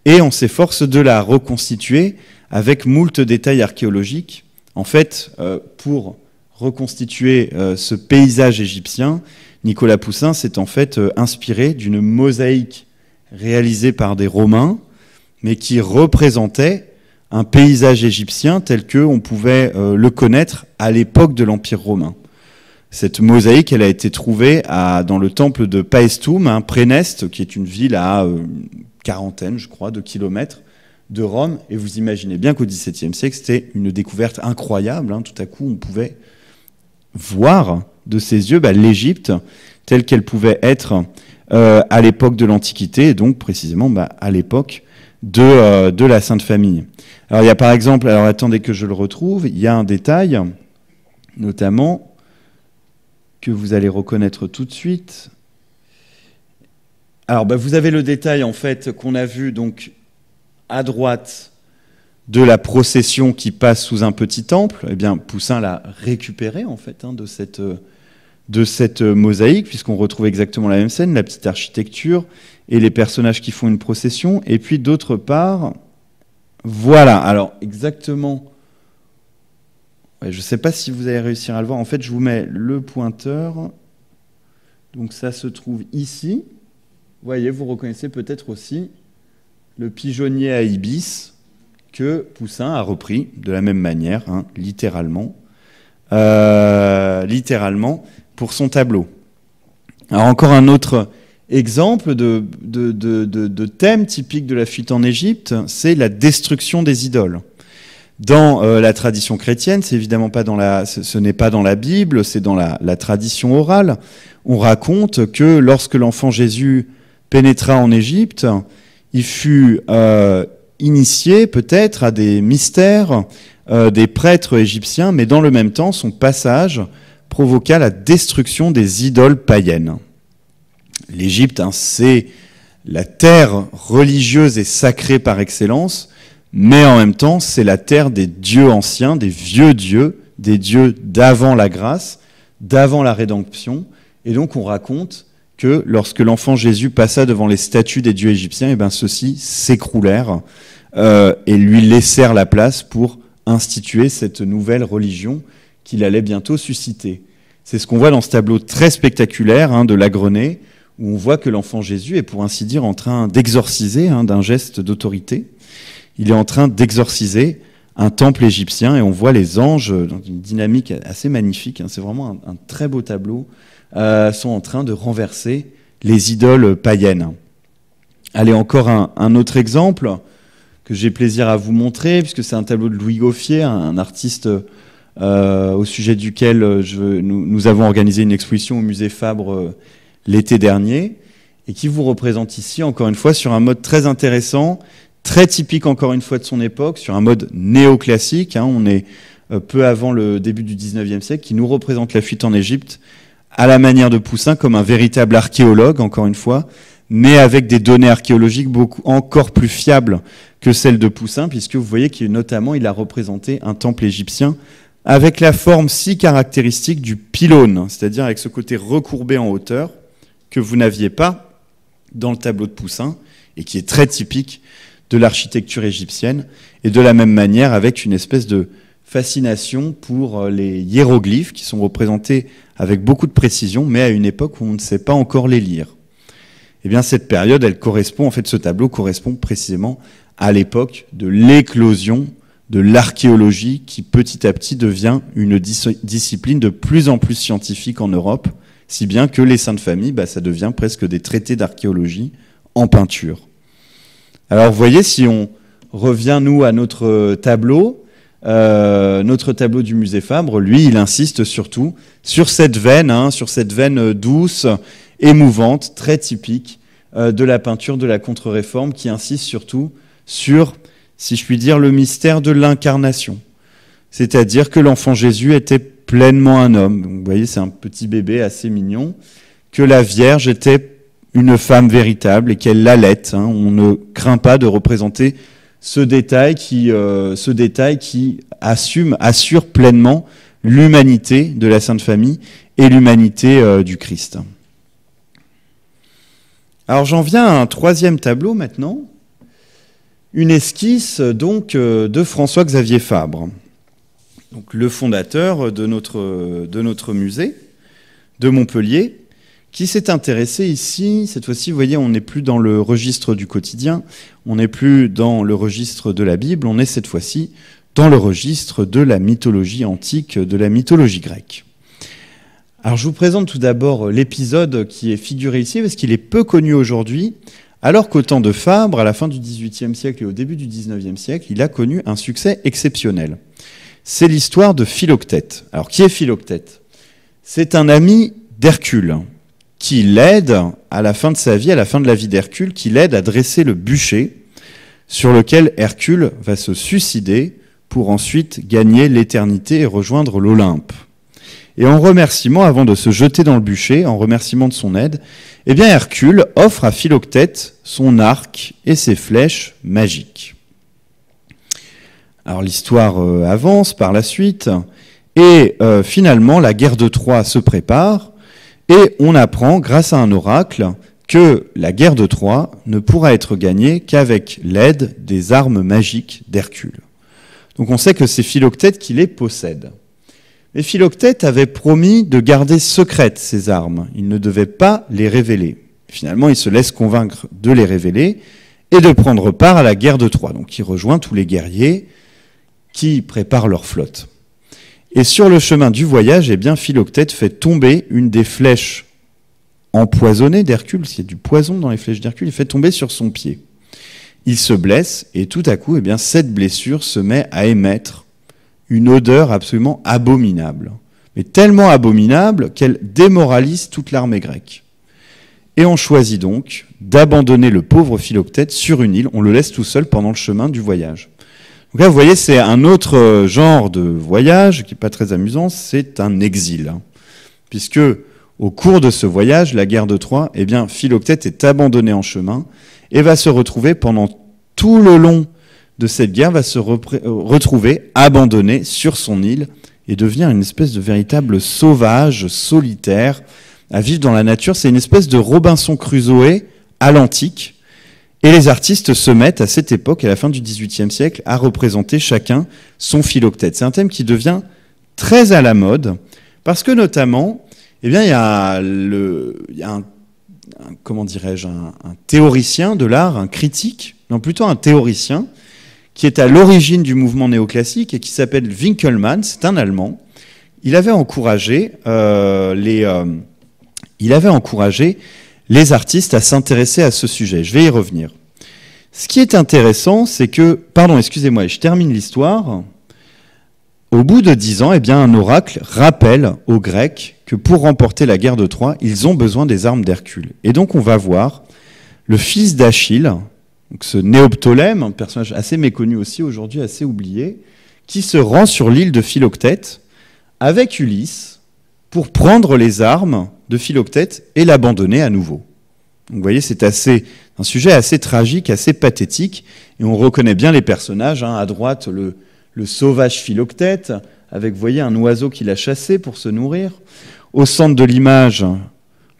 et on s'efforce de la reconstituer avec moult détails archéologiques, en fait, pour reconstituer ce paysage égyptien, Nicolas Poussin s'est en fait inspiré d'une mosaïque réalisée par des Romains, mais qui représentait un paysage égyptien tel qu'on pouvait le connaître à l'époque de l'Empire romain. Cette mosaïque, elle a été trouvée dans le temple de Paestum, Préneste, qui est une ville à une quarantaine, je crois, de kilomètres de Rome. Et vous imaginez bien qu'au XVIIe siècle, c'était une découverte incroyable. Tout à coup, on pouvait voir de ses yeux l'Égypte telle qu'elle pouvait être à l'époque de l'Antiquité, et donc précisément à l'époque de la Sainte Famille. Alors il y a par exemple, alors attendez que je le retrouve, il y a un détail, notamment, que vous allez reconnaître tout de suite. Alors vous avez le détail en fait qu'on a vu donc à droite de la procession qui passe sous un petit temple. Eh bien Poussin l'a récupéré en fait de cette mosaïque, puisqu'on retrouve exactement la même scène, la petite architecture et les personnages qui font une procession. Et puis d'autre part, voilà, alors exactement, je ne sais pas si vous allez réussir à le voir, en fait je vous mets le pointeur, donc ça se trouve ici, vous voyez, vous reconnaissez peut-être aussi le pigeonnier à ibis que Poussin a repris de la même manière, littéralement, pour son tableau. Alors encore un autre exemple de thème typique de la fuite en Égypte, c'est la destruction des idoles. Dans la tradition chrétienne, c'est évidemment pas ce n'est pas dans la Bible, c'est dans la tradition orale. On raconte que lorsque l'enfant Jésus pénétra en Égypte, il fut initié peut-être à des mystères des prêtres égyptiens, mais dans le même temps, son passage provoqua la destruction des idoles païennes. L'Égypte, c'est la terre religieuse et sacrée par excellence, mais en même temps, c'est la terre des dieux anciens, des vieux dieux, des dieux d'avant la grâce, d'avant la rédemption. Et donc, on raconte que lorsque l'enfant Jésus passa devant les statues des dieux égyptiens, ceux-ci s'écroulèrent et lui laissèrent la place pour instituer cette nouvelle religion qu'il allait bientôt susciter. C'est ce qu'on voit dans ce tableau très spectaculaire de La Grenée, où on voit que l'enfant Jésus est, pour ainsi dire, en train d'exorciser, d'un geste d'autorité. Il est en train d'exorciser un temple égyptien, et on voit les anges, dans une dynamique assez magnifique, c'est vraiment un très beau tableau, sont en train de renverser les idoles païennes. Allez, encore un autre exemple que j'ai plaisir à vous montrer, puisque c'est un tableau de Louis Goffier, un artiste au sujet duquel nous avons organisé une exposition au musée Fabre l'été dernier, et qui vous représente ici, encore une fois, sur un mode très intéressant, très typique, encore une fois, de son époque, sur un mode néoclassique. On est peu avant le début du XIXe siècle, qui nous représente la fuite en Égypte, à la manière de Poussin, comme un véritable archéologue, encore une fois, mais avec des données archéologiques encore plus fiables que celles de Poussin, puisque vous voyez qu'il a représenté un temple égyptien avec la forme si caractéristique du pylône, c'est-à-dire avec ce côté recourbé en hauteur, que vous n'aviez pas dans le tableau de Poussin, et qui est très typique de l'architecture égyptienne, et de la même manière avec une espèce de fascination pour les hiéroglyphes, qui sont représentés avec beaucoup de précision, mais à une époque où on ne sait pas encore les lire. Eh bien, cette période, ce tableau correspond précisément à l'époque de l'éclosion de l'archéologie, qui petit à petit devient une discipline de plus en plus scientifique en Europe, si bien que les Saintes Familles, ça devient presque des traités d'archéologie en peinture. Alors vous voyez, si on revient, nous, à notre tableau du musée Fabre, lui, il insiste surtout sur cette veine douce, émouvante, très typique de la peinture de la Contre-Réforme, qui insiste surtout sur, si je puis dire, le mystère de l'incarnation. C'est-à-dire que l'enfant Jésus était pleinement un homme. Donc, vous voyez, c'est un petit bébé assez mignon, que la Vierge était une femme véritable et qu'elle l'allait. On ne craint pas de représenter ce détail qui assure pleinement l'humanité de la Sainte Famille et l'humanité du Christ. Alors j'en viens à un troisième tableau maintenant, une esquisse donc de François-Xavier Fabre. donc le fondateur de notre musée de Montpellier, qui s'est intéressé ici, cette fois-ci, vous voyez, on n'est plus dans le registre du quotidien, on n'est plus dans le registre de la Bible, on est cette fois-ci dans le registre de la mythologie antique, de la mythologie grecque. Alors je vous présente tout d'abord l'épisode qui est figuré ici, parce qu'il est peu connu aujourd'hui, alors qu'au temps de Fabre, à la fin du XVIIIe siècle et au début du XIXe siècle, il a connu un succès exceptionnel. C'est l'histoire de Philoctète. Alors qui est Philoctète ? C'est un ami d'Hercule, qui l'aide à la fin de sa vie, à la fin de la vie d'Hercule, qui l'aide à dresser le bûcher sur lequel Hercule va se suicider pour ensuite gagner l'éternité et rejoindre l'Olympe. Et en remerciement, avant de se jeter dans le bûcher, en remerciement de son aide, eh bien Hercule offre à Philoctète son arc et ses flèches magiques. Alors l'histoire avance par la suite, et finalement la guerre de Troie se prépare, et on apprend, grâce à un oracle, que la guerre de Troie ne pourra être gagnée qu'avec l'aide des armes magiques d'Hercule. Donc on sait que c'est Philoctète qui les possède. Mais Philoctète avait promis de garder secrètes ces armes. Il ne devait pas les révéler. Finalement, il se laisse convaincre de les révéler et de prendre part à la guerre de Troie. Donc il rejoint tous les guerriers qui préparent leur flotte. Et sur le chemin du voyage, eh bien, Philoctète fait tomber une des flèches empoisonnées d'Hercule, parce qu'il y a du poison dans les flèches d'Hercule, il fait tomber sur son pied. Il se blesse, et tout à coup, eh bien, cette blessure se met à émettre une odeur absolument abominable, mais tellement abominable qu'elle démoralise toute l'armée grecque. Et on choisit donc d'abandonner le pauvre Philoctète sur une île, on le laisse tout seul pendant le chemin du voyage. Donc là, vous voyez, c'est un autre genre de voyage qui n'est pas très amusant, c'est un exil. Puisque, au cours de ce voyage, la guerre de Troie, eh bien, Philoctète est abandonné en chemin et va se retrouver pendant tout le long de cette guerre, va se retrouver abandonné sur son île et devenir une espèce de véritable sauvage, solitaire, à vivre dans la nature. C'est une espèce de Robinson Crusoe à l'antique. Et les artistes se mettent à cette époque, à la fin du XVIIIe siècle, à représenter chacun son Philoctète. C'est un thème qui devient très à la mode, parce que notamment, eh bien, il y a un théoricien de l'art, un critique, non plutôt un théoricien, qui est à l'origine du mouvement néoclassique et qui s'appelle Winckelmann, c'est un Allemand. Il avait encouragé les artistes à s'intéresser à ce sujet. Je vais y revenir. Ce qui est intéressant, c'est que... Pardon, excusez-moi, je termine l'histoire. Au bout de 10 ans, eh bien, un oracle rappelle aux Grecs que pour remporter la guerre de Troie, ils ont besoin des armes d'Hercule. Et donc, on va voir le fils d'Achille, donc ce Néoptolème, un personnage assez méconnu aussi aujourd'hui, assez oublié, qui se rend sur l'île de Philoctète avec Ulysse pour prendre les armes de Philoctète et l'abandonner à nouveau. Donc, vous voyez, c'est un sujet assez tragique, assez pathétique, et on reconnaît bien les personnages. À droite, le sauvage Philoctète, avec, vous voyez, un oiseau qu'il a chassé pour se nourrir. Au centre de l'image,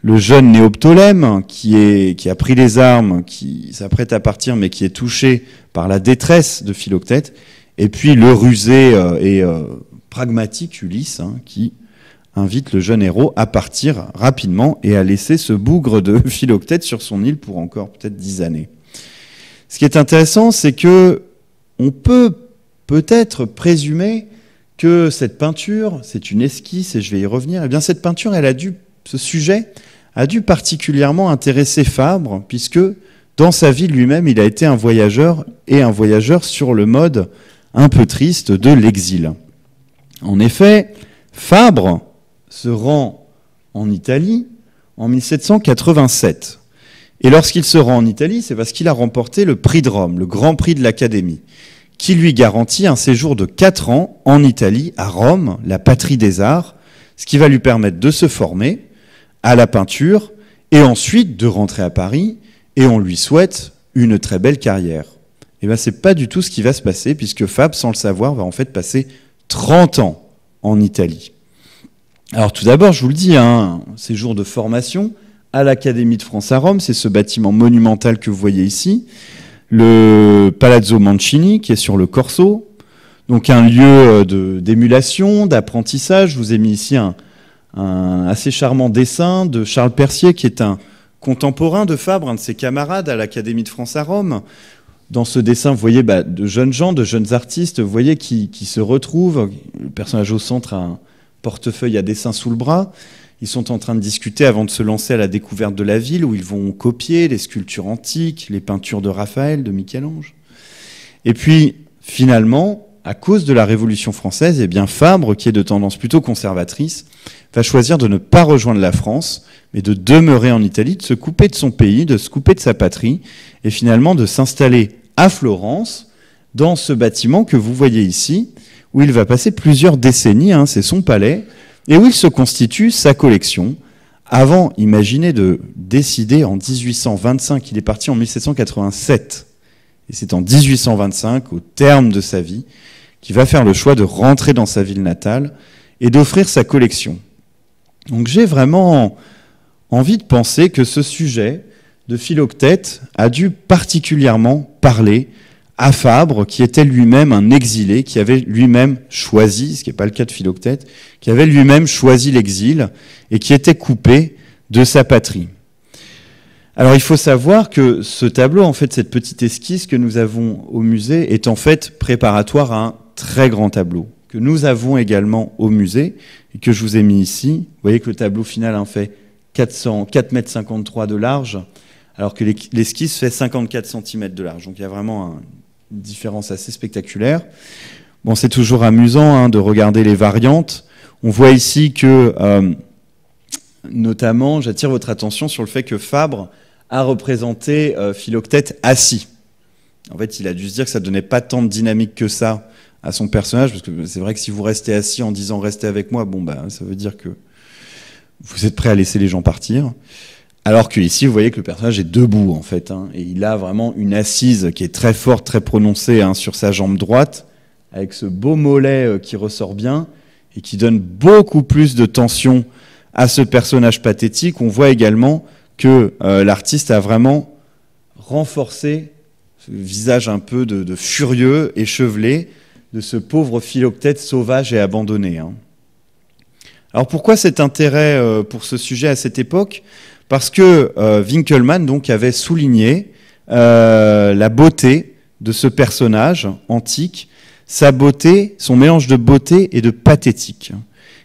le jeune Néoptolème, qui a pris les armes, qui s'apprête à partir, mais qui est touché par la détresse de Philoctète. Et puis le rusé et pragmatique Ulysse, qui invite le jeune héros à partir rapidement et à laisser ce bougre de Philoctète sur son île pour encore peut-être 10 années. Ce qui est intéressant, c'est que on peut-être présumer que cette peinture, c'est une esquisse, et je vais y revenir, eh bien cette peinture, ce sujet a dû particulièrement intéresser Fabre, puisque dans sa vie lui-même, il a été un voyageur, et un voyageur sur le mode un peu triste de l'exil. En effet, Fabre se rend en Italie en 1787. Et lorsqu'il se rend en Italie, c'est parce qu'il a remporté le prix de Rome, le grand prix de l'Académie, qui lui garantit un séjour de 4 ans en Italie, à Rome, la patrie des arts, ce qui va lui permettre de se former à la peinture et ensuite de rentrer à Paris, et on lui souhaite une très belle carrière. Et bien, c'est pas du tout ce qui va se passer, puisque Fabre, sans le savoir, va en fait passer 30 ans en Italie. Alors tout d'abord, je vous le dis, un séjour de formation à l'Académie de France à Rome, c'est ce bâtiment monumental que vous voyez ici, le Palazzo Mancini qui est sur le Corso. Donc un lieu d'émulation, d'apprentissage. Je vous ai mis ici un assez charmant dessin de Charles Percier, qui est un contemporain de Fabre, un de ses camarades à l'Académie de France à Rome. Dans ce dessin, vous voyez de jeunes gens, de jeunes artistes, vous voyez qui se retrouvent. Le personnage au centre a un portefeuille à dessin sous le bras. Ils sont en train de discuter avant de se lancer à la découverte de la ville, où ils vont copier les sculptures antiques, les peintures de Raphaël, de Michel-Ange. Et puis, finalement, à cause de la Révolution française, eh bien Fabre, qui est de tendance plutôt conservatrice, va choisir de ne pas rejoindre la France, mais de demeurer en Italie, de se couper de son pays, de se couper de sa patrie, et finalement de s'installer à Florence, dans ce bâtiment que vous voyez ici, où il va passer plusieurs décennies, c'est son palais, et où il se constitue sa collection. Avant, imaginez de décider en 1825, il est parti en 1787, et c'est en 1825, au terme de sa vie, qu'il va faire le choix de rentrer dans sa ville natale et d'offrir sa collection. Donc j'ai vraiment envie de penser que ce sujet de Philoctète a dû particulièrement parler à Fabre, qui était lui-même un exilé, qui avait lui-même choisi, ce qui n'est pas le cas de Philoctète, qui avait lui-même choisi l'exil et qui était coupé de sa patrie. Alors il faut savoir que ce tableau, en fait, cette petite esquisse que nous avons au musée, est en fait préparatoire à un très grand tableau que nous avons également au musée et que je vous ai mis ici. Vous voyez que le tableau final fait 4,53 m de large, alors que l'esquisse fait 54 cm de large. Donc il y a vraiment une différence assez spectaculaire. Bon, c'est toujours amusant de regarder les variantes. On voit ici que, notamment, j'attire votre attention sur le fait que Fabre a représenté Philoctète assis. En fait, il a dû se dire que ça ne donnait pas tant de dynamique que ça à son personnage, parce que c'est vrai que si vous restez assis en disant « restez avec moi », ça veut dire que vous êtes prêt à laisser les gens partir. Alors que ici, vous voyez que le personnage est debout, en fait, et il a vraiment une assise qui est très forte, très prononcée sur sa jambe droite, avec ce beau mollet qui ressort bien et qui donne beaucoup plus de tension à ce personnage pathétique. On voit également que l'artiste a vraiment renforcé ce visage un peu de furieux, échevelé, de ce pauvre Philoctète sauvage et abandonné. Alors pourquoi cet intérêt pour ce sujet à cette époque ? Parce que Winckelmann donc, avait souligné la beauté de ce personnage antique, sa beauté, son mélange de beauté et de pathétique.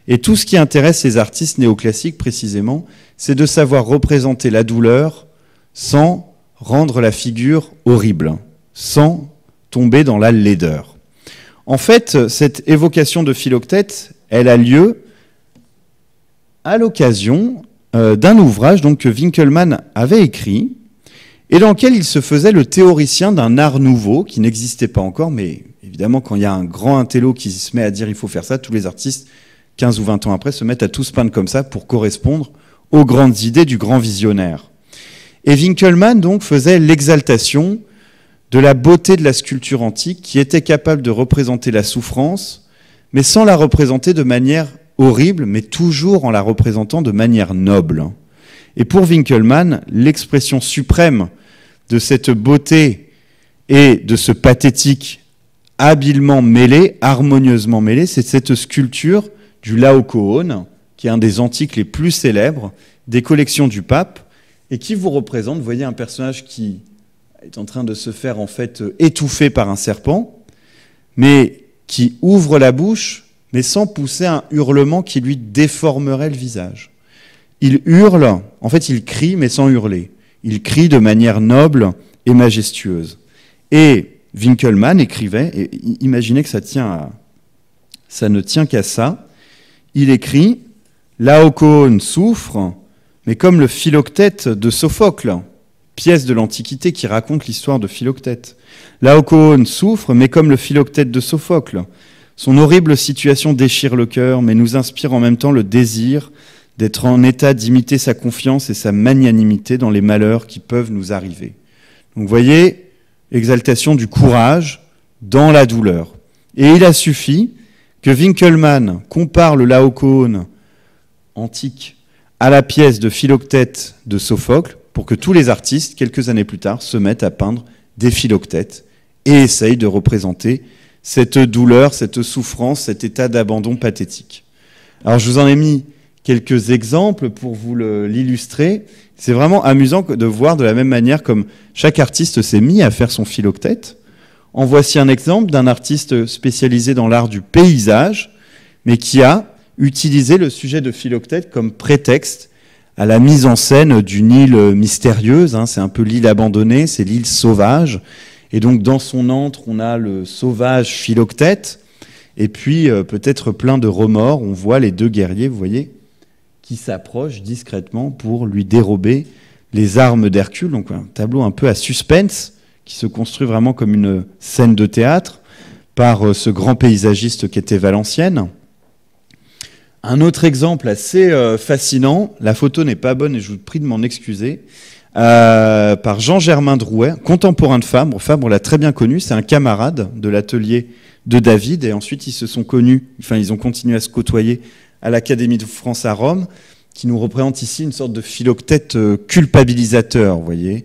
Et tout ce qui intéresse les artistes néoclassiques précisément, c'est de savoir représenter la douleur sans rendre la figure horrible, sans tomber dans la laideur. En fait, cette évocation de Philoctète, elle a lieu à l'occasion d'un ouvrage donc, que Winckelmann avait écrit et dans lequel il se faisait le théoricien d'un art nouveau qui n'existait pas encore, mais évidemment quand il y a un grand intello qui se met à dire il faut faire ça, tous les artistes, 15 ou 20 ans après, se mettent à tous peindre comme ça pour correspondre aux grandes idées du grand visionnaire. Et Winckelmann donc faisait l'exaltation de la beauté de la sculpture antique qui était capable de représenter la souffrance, mais sans la représenter de manière horrible, mais toujours en la représentant de manière noble. Et pour Winckelmann, l'expression suprême de cette beauté et de ce pathétique habilement mêlé, harmonieusement mêlé, c'est cette sculpture du Laocoon, qui est un des antiques les plus célèbres des collections du pape, et qui vous représente, vous voyez un personnage qui est en train de se faire en fait étouffer par un serpent, mais qui ouvre la bouche, mais sans pousser un hurlement qui lui déformerait le visage. Il hurle, en fait il crie, mais sans hurler. Il crie de manière noble et majestueuse. Et Winckelmann écrivait, et imaginez que ça ne tient qu'à ça, il écrit « Laocoon souffre, mais comme le Philoctète de Sophocle », pièce de l'Antiquité qui raconte l'histoire de Philoctète. Laocoon souffre, mais comme le Philoctète de Sophocle. Son horrible situation déchire le cœur, mais nous inspire en même temps le désir d'être en état d'imiter sa confiance et sa magnanimité dans les malheurs qui peuvent nous arriver. Donc vous voyez, exaltation du courage dans la douleur. Et il a suffi que Winckelmann compare le Laocoon antique à la pièce de Philoctète de Sophocle pour que tous les artistes, quelques années plus tard, se mettent à peindre des Philoctètes et essayent de représenter cette douleur, cette souffrance, cet état d'abandon pathétique. Alors je vous en ai mis quelques exemples pour vous l'illustrer. C'est vraiment amusant de voir de la même manière comme chaque artiste s'est mis à faire son philoctète. En voici un exemple d'un artiste spécialisé dans l'art du paysage, mais qui a utilisé le sujet de philoctète comme prétexte à la mise en scène d'une île mystérieuse. C'est un peu l'île abandonnée, c'est l'île sauvage. Et donc dans son antre, on a le sauvage philoctète, et puis peut-être plein de remords. On voit les deux guerriers, vous voyez, qui s'approchent discrètement pour lui dérober les armes d'Hercule. Donc un tableau un peu à suspense, qui se construit vraiment comme une scène de théâtre par ce grand paysagiste qu'était Valenciennes. Un autre exemple assez fascinant, la photo n'est pas bonne et je vous prie de m'en excuser, par Jean-Germain Drouet, contemporain de Fabre. Fabre l'a très bien connu, c'est un camarade de l'atelier de David, et ensuite ils se sont connus, enfin ils ont continué à se côtoyer à l'Académie de France à Rome, qui nous représente ici une sorte de philoctète culpabilisateur, vous voyez,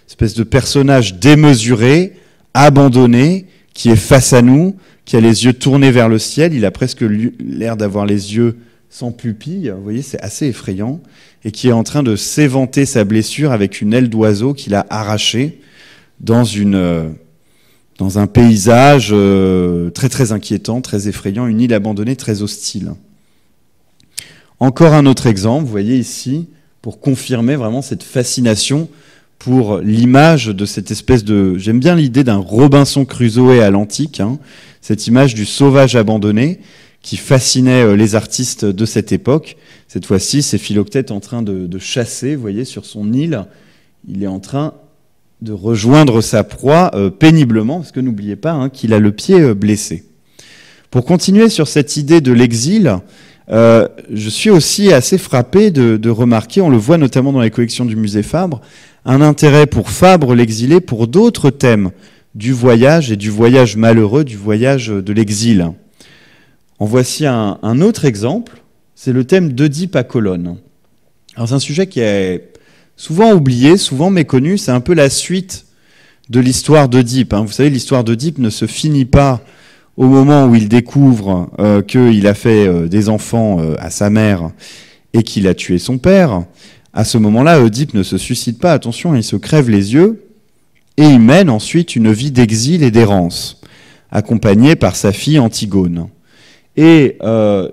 espèce de personnage démesuré, abandonné, qui est face à nous, qui a les yeux tournés vers le ciel. Il a presque l'air d'avoir les yeux sans pupille, vous voyez, c'est assez effrayant, et qui est en train de s'éventer sa blessure avec une aile d'oiseau qu'il a arrachée dans un paysage très très inquiétant, très effrayant, une île abandonnée très hostile. Encore un autre exemple, vous voyez ici, pour confirmer vraiment cette fascination pour l'image de cette espèce de... J'aime bien l'idée d'un Robinson Crusoe à l'antique, cette image du sauvage abandonné qui fascinait les artistes de cette époque. Cette fois-ci, c'est Philoctète en train de chasser, vous voyez, sur son île. Il est en train de rejoindre sa proie péniblement, parce que n'oubliez pas qu'il a le pied blessé. Pour continuer sur cette idée de l'exil, je suis aussi assez frappé de remarquer, on le voit notamment dans les collections du musée Fabre, un intérêt pour Fabre l'exilé pour d'autres thèmes du voyage et du voyage malheureux, du voyage de l'exil. En voici un autre exemple, c'est le thème d'Œdipe à Colonne. Alors c'est un sujet qui est souvent oublié, souvent méconnu, c'est un peu la suite de l'histoire d'Œdipe. Vous savez, l'histoire d'Œdipe ne se finit pas au moment où il découvre qu'il a fait des enfants à sa mère et qu'il a tué son père. À ce moment-là, Œdipe ne se suicide pas, attention, il se crève les yeux et il mène ensuite une vie d'exil et d'errance, accompagné par sa fille Antigone. Et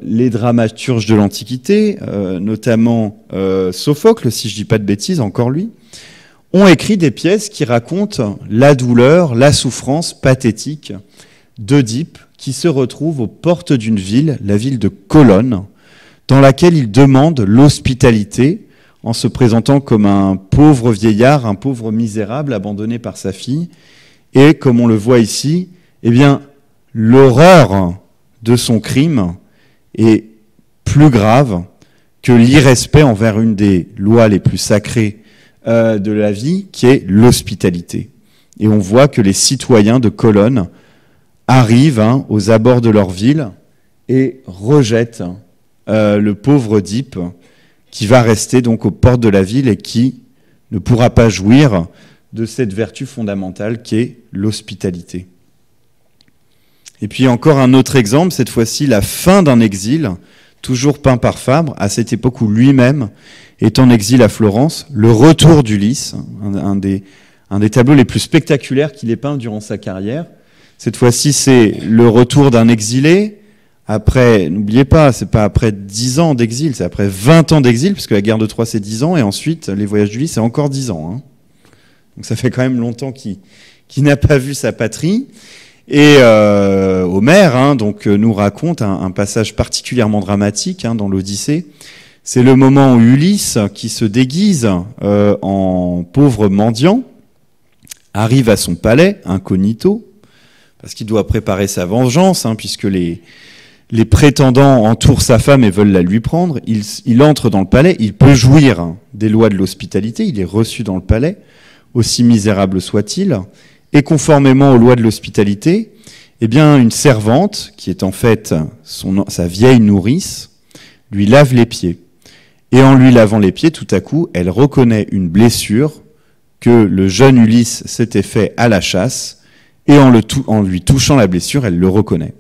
les dramaturges de l'Antiquité, notamment Sophocle, si je ne dis pas de bêtises, encore lui, ont écrit des pièces qui racontent la douleur, la souffrance pathétique d'Œdipe, qui se retrouve aux portes d'une ville, la ville de Colonne, dans laquelle il demande l'hospitalité, en se présentant comme un pauvre vieillard, un pauvre misérable abandonné par sa fille. Et comme on le voit ici, eh bien, l'horreur de son crime est plus grave que l'irrespect envers une des lois les plus sacrées de la vie, qui est l'hospitalité. Et on voit que les citoyens de Colonne arrivent aux abords de leur ville et rejettent le pauvre Œdipe, qui va rester donc aux portes de la ville et qui ne pourra pas jouir de cette vertu fondamentale qui est l'hospitalité. Et puis encore un autre exemple, cette fois-ci la fin d'un exil, toujours peint par Fabre, à cette époque où lui-même est en exil à Florence, le retour d'Ulysse, un des tableaux les plus spectaculaires qu'il ait peint durant sa carrière. Cette fois-ci, c'est le retour d'un exilé. Après, n'oubliez pas, c'est pas après 10 ans d'exil, c'est après 20 ans d'exil, puisque la guerre de Troie, c'est 10 ans, et ensuite, les voyages d'Ulysse, c'est encore 10 ans. Donc ça fait quand même longtemps qu'il n'a pas vu sa patrie. Et Homère donc, nous raconte un passage particulièrement dramatique dans l'Odyssée. C'est le moment où Ulysse, qui se déguise en pauvre mendiant, arrive à son palais, incognito, parce qu'il doit préparer sa vengeance, puisque les prétendants entourent sa femme et veulent la lui prendre. Il entre dans le palais, il peut jouir des lois de l'hospitalité, il est reçu dans le palais, aussi misérable soit-il, et conformément aux lois de l'hospitalité, eh bien, une servante, qui est en fait sa vieille nourrice, lui lave les pieds. Et en lui lavant les pieds, tout à coup, elle reconnaît une blessure que le jeune Ulysse s'était fait à la chasse et en lui touchant la blessure, elle le reconnaît.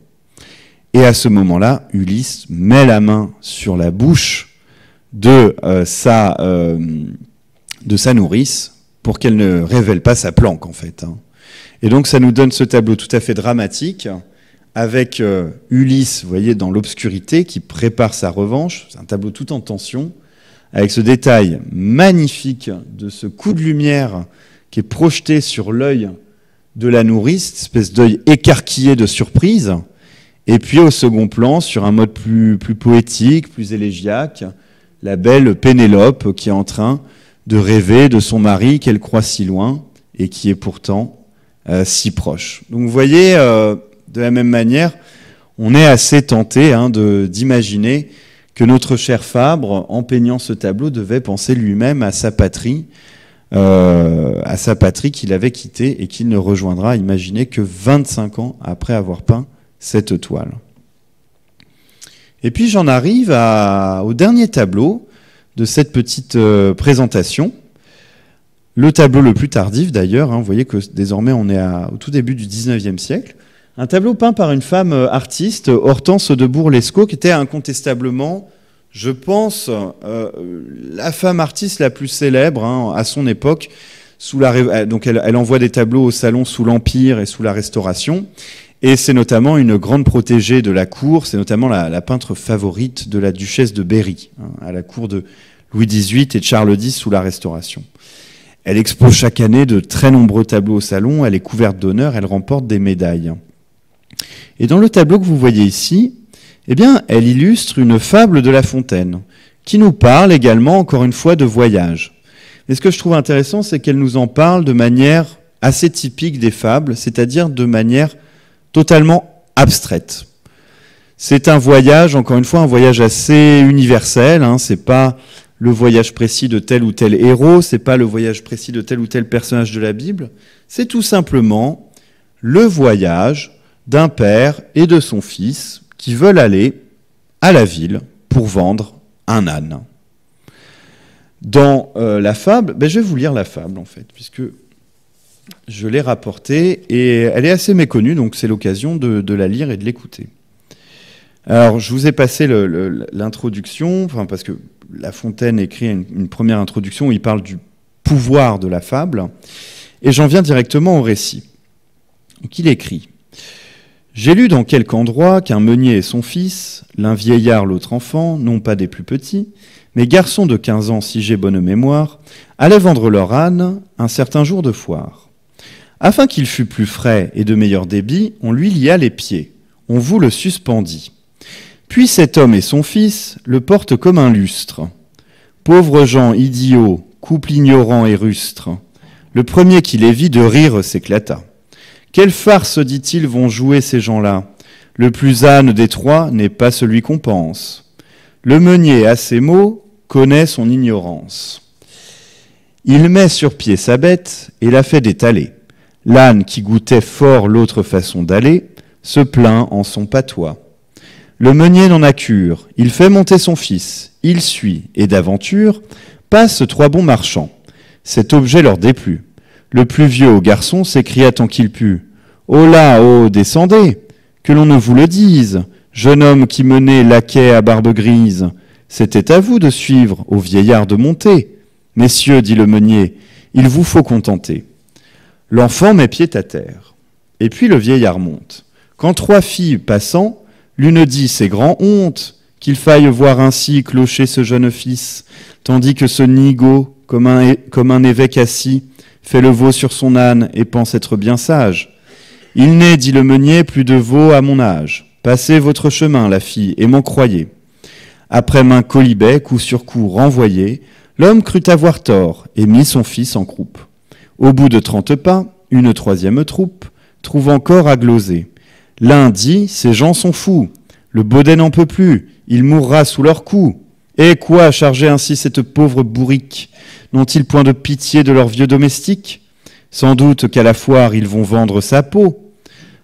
Et à ce moment-là, Ulysse met la main sur la bouche de sa nourrice pour qu'elle ne révèle pas sa planque, en fait. Et donc, ça nous donne ce tableau tout à fait dramatique avec Ulysse, vous voyez, dans l'obscurité, qui prépare sa revanche. C'est un tableau tout en tension, avec ce détail magnifique de ce coup de lumière qui est projeté sur l'œil de la nourrice, espèce d'œil écarquillé de surprise. Et puis, au second plan, sur un mode plus poétique, plus élégiaque, la belle Pénélope qui est en train de rêver de son mari qu'elle croit si loin et qui est pourtant si proche. Donc, vous voyez, de la même manière, on est assez tenté d'imaginer que notre cher Fabre, en peignant ce tableau, devait penser lui-même à sa patrie qu'il avait quittée et qu'il ne rejoindra, imaginez, que 25 ans après avoir peint cette toile. Et puis j'en arrive au dernier tableau de cette petite présentation, le tableau le plus tardif d'ailleurs, vous voyez que désormais on est au tout début du 19e siècle, un tableau peint par une femme artiste, Hortense de Bourg-Lescaut, qui était incontestablement, je pense, la femme artiste la plus célèbre à son époque. Donc elle envoie des tableaux au salon sous l'Empire et sous la Restauration, et c'est notamment une grande protégée de la cour, c'est notamment la peintre favorite de la duchesse de Berry, à la cour de Louis XVIII et de Charles X sous la Restauration. Elle expose chaque année de très nombreux tableaux au salon, elle est couverte d'honneur, elle remporte des médailles. Et dans le tableau que vous voyez ici, eh bien, elle illustre une fable de La Fontaine, qui nous parle également, encore une fois, de voyage. Et ce que je trouve intéressant, c'est qu'elle nous en parle de manière assez typique des fables, c'est-à-dire de manière totalement abstraite. C'est un voyage, encore une fois, un voyage assez universel, c'est pas le voyage précis de tel ou tel héros, c'est pas le voyage précis de tel ou tel personnage de la Bible, c'est tout simplement le voyage d'un père et de son fils qui veulent aller à la ville pour vendre un âne. Dans la fable, je vais vous lire la fable en fait, puisque je l'ai rapportée et elle est assez méconnue, donc c'est l'occasion de la lire et de l'écouter. Alors, je vous ai passé l'introduction, parce que La Fontaine écrit une première introduction où il parle du pouvoir de la fable, et j'en viens directement au récit. Donc, il écrit « J'ai lu dans quelque endroit qu'un meunier et son fils, l'un vieillard, l'autre enfant, non pas des plus petits, mais garçons de 15 ans, si j'ai bonne mémoire, allaient vendre leur âne un certain jour de foire. Afin qu'il fût plus frais et de meilleur débit, on lui lia les pieds, on vous le suspendit. Puis cet homme et son fils le portent comme un lustre. Pauvres gens idiots, couple ignorant et rustre, le premier qui les vit de rire s'éclata. Quelle farce, dit-il, vont jouer ces gens-là? Le plus âne des trois n'est pas celui qu'on pense. Le meunier, à ces mots, connaît son ignorance. Il met sur pied sa bête et la fait détaler. L'âne, qui goûtait fort l'autre façon d'aller, se plaint en son patois. Le meunier n'en a cure, il fait monter son fils, il suit, et d'aventure, passe 3 bons marchands. Cet objet leur déplut. Le plus vieux au garçon s'écria tant qu'il put. « Oh là, oh, descendez, que l'on ne vous le dise, jeune homme qui menait laquais à barbe grise, c'était à vous de suivre, au vieillard de monter. Messieurs, dit le meunier, il vous faut contenter. » L'enfant met pied à terre, et puis le vieillard monte. Quand 3 filles passant, l'une dit, c'est grand honte qu'il faille voir ainsi clocher ce jeune fils, tandis que ce nigaud, comme un évêque assis, fait le veau sur son âne et pense être bien sage. Il n'est, dit le meunier, plus de veau à mon âge. Passez votre chemin, la fille, et m'en croyez. Après main colibet, coup sur coup renvoyé, l'homme crut avoir tort et mit son fils en croupe. Au bout de 30 pas, une 3e troupe trouve encore à gloser. L'un dit, ces gens sont fous, le baudet n'en peut plus, il mourra sous leurs coups. Et quoi, charger ainsi cette pauvre bourrique? N'ont-ils point de pitié de leurs vieux domestiques? Sans doute qu'à la foire ils vont vendre sa peau.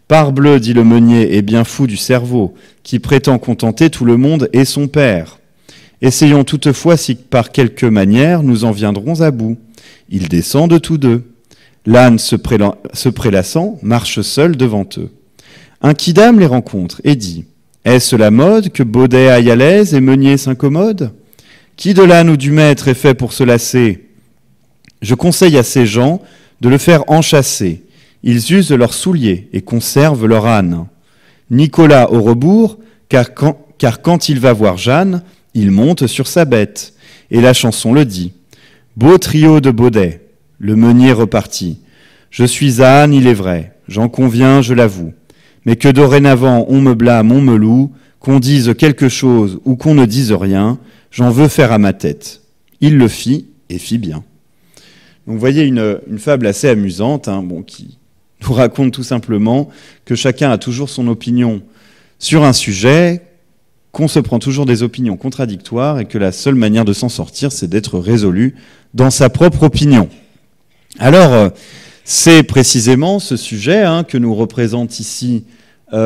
Parbleu, dit le meunier, est bien fou du cerveau, qui prétend contenter tout le monde et son père. Essayons toutefois si par quelque manière nous en viendrons à bout. Ils descendent tous deux. L'âne, se prélassant, marche seul devant eux. Un quidam les rencontre et dit « Est-ce la mode que Baudet aille à l'aise et Meunier s'incommode ? Qui de l'âne ou du maître est fait pour se lasser ? Je conseille à ces gens de le faire enchasser. Ils usent leurs souliers et conservent leur âne. Nicolas au rebours, car quand il va voir Jeanne, il monte sur sa bête. Et la chanson le dit. Beau trio de Baudet, le meunier repartit. Je suis âne, il est vrai, j'en conviens, je l'avoue. Mais que dorénavant on me blâme, on me loue, qu'on dise quelque chose ou qu'on ne dise rien, j'en veux faire à ma tête. Il le fit, et fit bien. Donc vous voyez une fable assez amusante, qui nous raconte tout simplement que chacun a toujours son opinion sur un sujet, qu'on se prend toujours des opinions contradictoires et que la seule manière de s'en sortir, c'est d'être résolu dans sa propre opinion. Alors, c'est précisément ce sujet que nous représente ici cette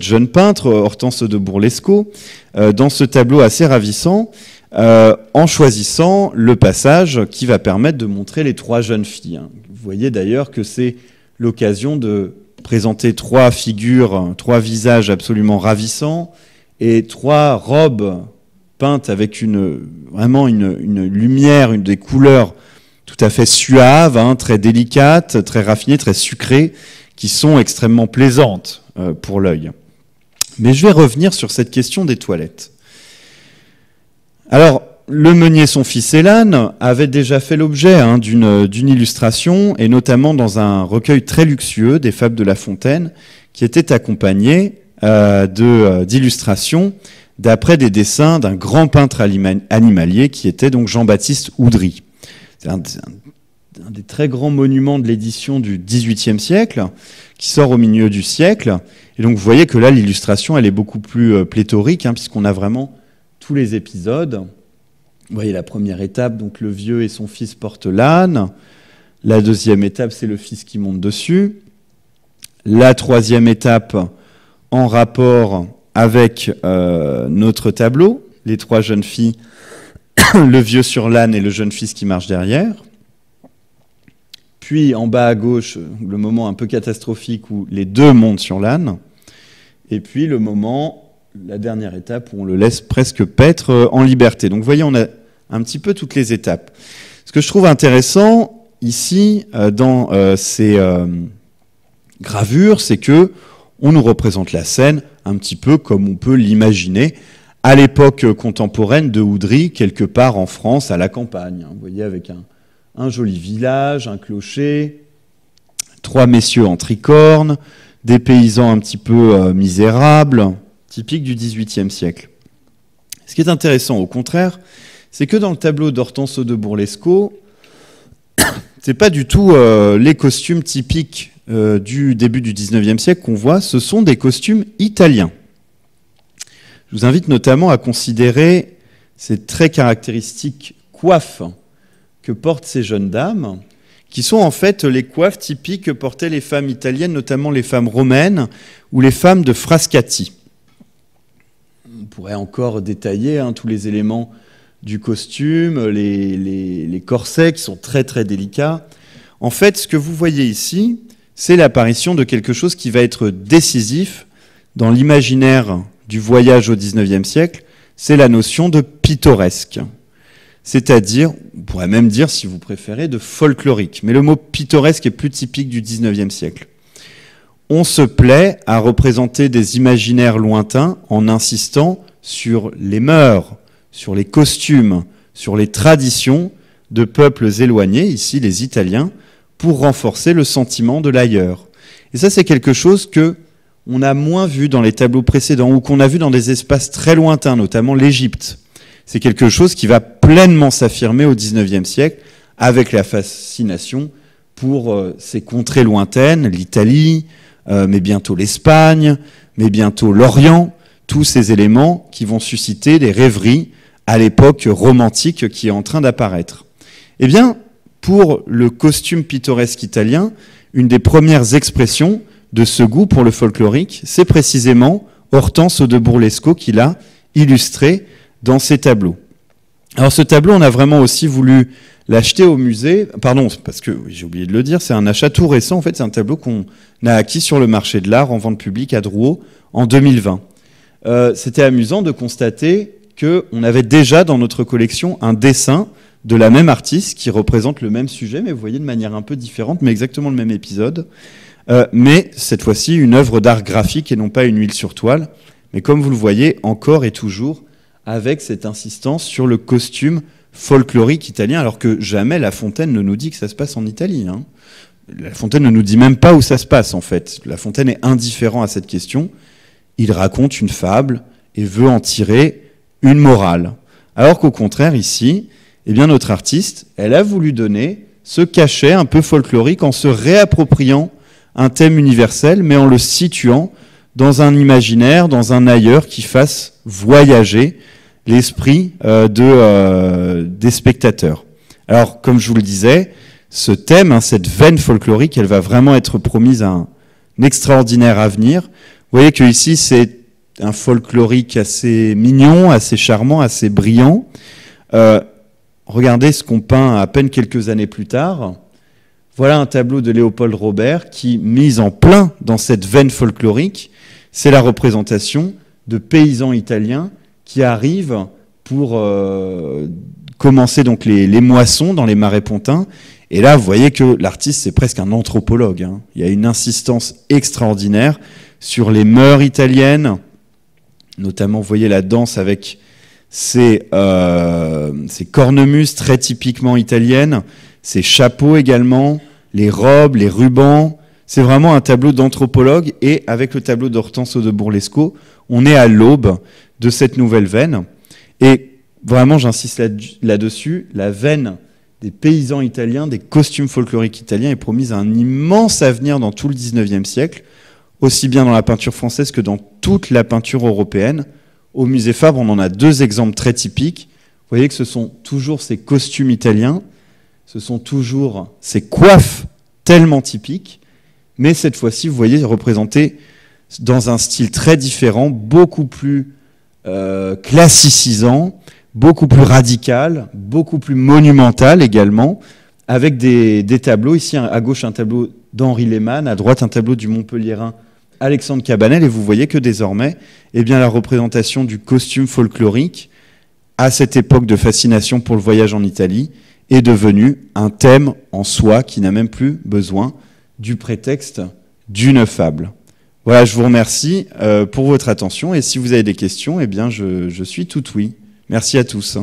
jeune peintre, Hortense de Bourlescaut, dans ce tableau assez ravissant, en choisissant le passage qui va permettre de montrer les trois jeunes filles. Vous voyez d'ailleurs que c'est l'occasion de présenter trois figures, trois visages absolument ravissants et trois robes peintes avec vraiment une lumière, des couleurs tout à fait suaves, très délicates, très raffinées, très sucrées, qui sont extrêmement plaisantes pour l'œil. Mais je vais revenir sur cette question des toilettes. Alors, le meunier, son fils et l'âne avait déjà fait l'objet d'une illustration, et notamment dans un recueil très luxueux des Fables de La Fontaine, qui était accompagné d'illustrations d'après des dessins d'un grand peintre animalier qui était donc Jean-Baptiste Oudry. C'est un des très grands monuments de l'édition du XVIIIe siècle, qui sort au milieu du siècle. Et donc vous voyez que là, l'illustration, elle est beaucoup plus pléthorique, puisqu'on a vraiment tous les épisodes. Vous voyez la première étape, donc le vieux et son fils portent l'âne. La deuxième étape, c'est le fils qui monte dessus. La troisième étape, en rapport avec notre tableau, les trois jeunes filles, le vieux sur l'âne et le jeune fils qui marche derrière. Puis en bas à gauche, le moment un peu catastrophique où les deux montent sur l'âne. Et puis le moment, la dernière étape où on le laisse presque paître en liberté. Donc vous voyez, on a un petit peu toutes les étapes. Ce que je trouve intéressant ici dans ces gravures, c'est que on nous représente la scène un petit peu comme on peut l'imaginer à l'époque contemporaine de Oudry, quelque part en France, à la campagne. Vous voyez, avec un joli village, un clocher, trois messieurs en tricorne, des paysans un petit peu misérables, typiques du XVIIIe siècle. Ce qui est intéressant, au contraire, c'est que dans le tableau d'Hortense de Bourlescaut, c'est pas du tout les costumes typiques du début du XIXe siècle qu'on voit, ce sont des costumes italiens. Je vous invite notamment à considérer ces très caractéristiques coiffes que portent ces jeunes dames, qui sont en fait les coiffes typiques que portaient les femmes italiennes, notamment les femmes romaines ou les femmes de Frascati. On pourrait encore détailler tous les éléments du costume, les corsets qui sont très très délicats. En fait, ce que vous voyez ici, c'est l'apparition de quelque chose qui va être décisif dans l'imaginaire du voyage au XIXe siècle, c'est la notion de pittoresque. C'est-à-dire, on pourrait même dire, si vous préférez, de folklorique. Mais le mot pittoresque est plus typique du XIXe siècle. On se plaît à représenter des imaginaires lointains en insistant sur les mœurs, sur les costumes, sur les traditions de peuples éloignés, ici les Italiens, pour renforcer le sentiment de l'ailleurs. Et ça, c'est quelque chose que on a moins vu dans les tableaux précédents ou qu'on a vu dans des espaces très lointains, notamment l'Égypte. C'est quelque chose qui va pleinement s'affirmer au XIXe siècle avec la fascination pour ces contrées lointaines, l'Italie, mais bientôt l'Espagne, mais bientôt l'Orient, tous ces éléments qui vont susciter des rêveries à l'époque romantique qui est en train d'apparaître. Eh bien, pour le costume pittoresque italien, une des premières expressions de ce goût pour le folklorique, c'est précisément Hortense de Bourlescaut qui l'a illustré dans ses tableaux. Alors ce tableau, on a vraiment aussi voulu l'acheter au musée. Pardon, parce que j'ai oublié de le dire, c'est un achat tout récent. En fait, c'est un tableau qu'on a acquis sur le marché de l'art en vente publique à Drouot en 2020. C'était amusant de constater qu'on avait déjà dans notre collection un dessin de la même artiste qui représente le même sujet, mais vous voyez de manière un peu différente, mais exactement le même épisode. Mais cette fois-ci, une œuvre d'art graphique et non pas une huile sur toile. Mais comme vous le voyez, encore et toujours, avec cette insistance sur le costume folklorique italien, alors que jamais La Fontaine ne nous dit que ça se passe en Italie. Hein. La Fontaine ne nous dit même pas où ça se passe, en fait. La Fontaine est indifférent à cette question. Il raconte une fable et veut en tirer une morale. Alors qu'au contraire, ici, eh bien, notre artiste, elle a voulu donner ce cachet un peu folklorique en se réappropriant un thème universel, mais en le situant dans un imaginaire, dans un ailleurs qui fasse voyager l'esprit des spectateurs. Alors, comme je vous le disais, ce thème, cette veine folklorique, elle va vraiment être promise à un extraordinaire avenir. Vous voyez qu'ici, c'est un folklorique assez mignon, assez charmant, assez brillant. Regardez ce qu'on peint à peine quelques années plus tard. Voilà un tableau de Léopold Robert qui, mise en plein dans cette veine folklorique, c'est la représentation de paysans italiens qui arrivent pour commencer donc les moissons dans les marais pontins. Et là, vous voyez que l'artiste, c'est presque un anthropologue. Hein. Il y a une insistance extraordinaire sur les mœurs italiennes, notamment, vous voyez la danse avec ces cornemuses très typiquement italiennes, ces chapeaux également, les robes, les rubans. C'est vraiment un tableau d'anthropologue, et avec le tableau d'Hortense de Burlesco, on est à l'aube de cette nouvelle veine. Et vraiment, j'insiste là-dessus, la veine des paysans italiens, des costumes folkloriques italiens est promise à un immense avenir dans tout le 19e siècle, aussi bien dans la peinture française que dans toute la peinture européenne. Au musée Fabre, on en a deux exemples très typiques. Vous voyez que ce sont toujours ces costumes italiens, ce sont toujours ces coiffes tellement typiques, mais cette fois-ci, vous voyez, représentés dans un style très différent, beaucoup plus classicisant, beaucoup plus radical, beaucoup plus monumental également, avec des tableaux. Ici, à gauche, un tableau d'Henri Lehmann, à droite, un tableau du Montpelliérain Alexandre Cabanel, et vous voyez que désormais, eh bien, la représentation du costume folklorique, à cette époque de fascination pour le voyage en Italie, est devenue un thème en soi qui n'a même plus besoin du prétexte d'une fable. Voilà, je vous remercie pour votre attention, et si vous avez des questions, eh bien, je suis tout oui. Merci à tous.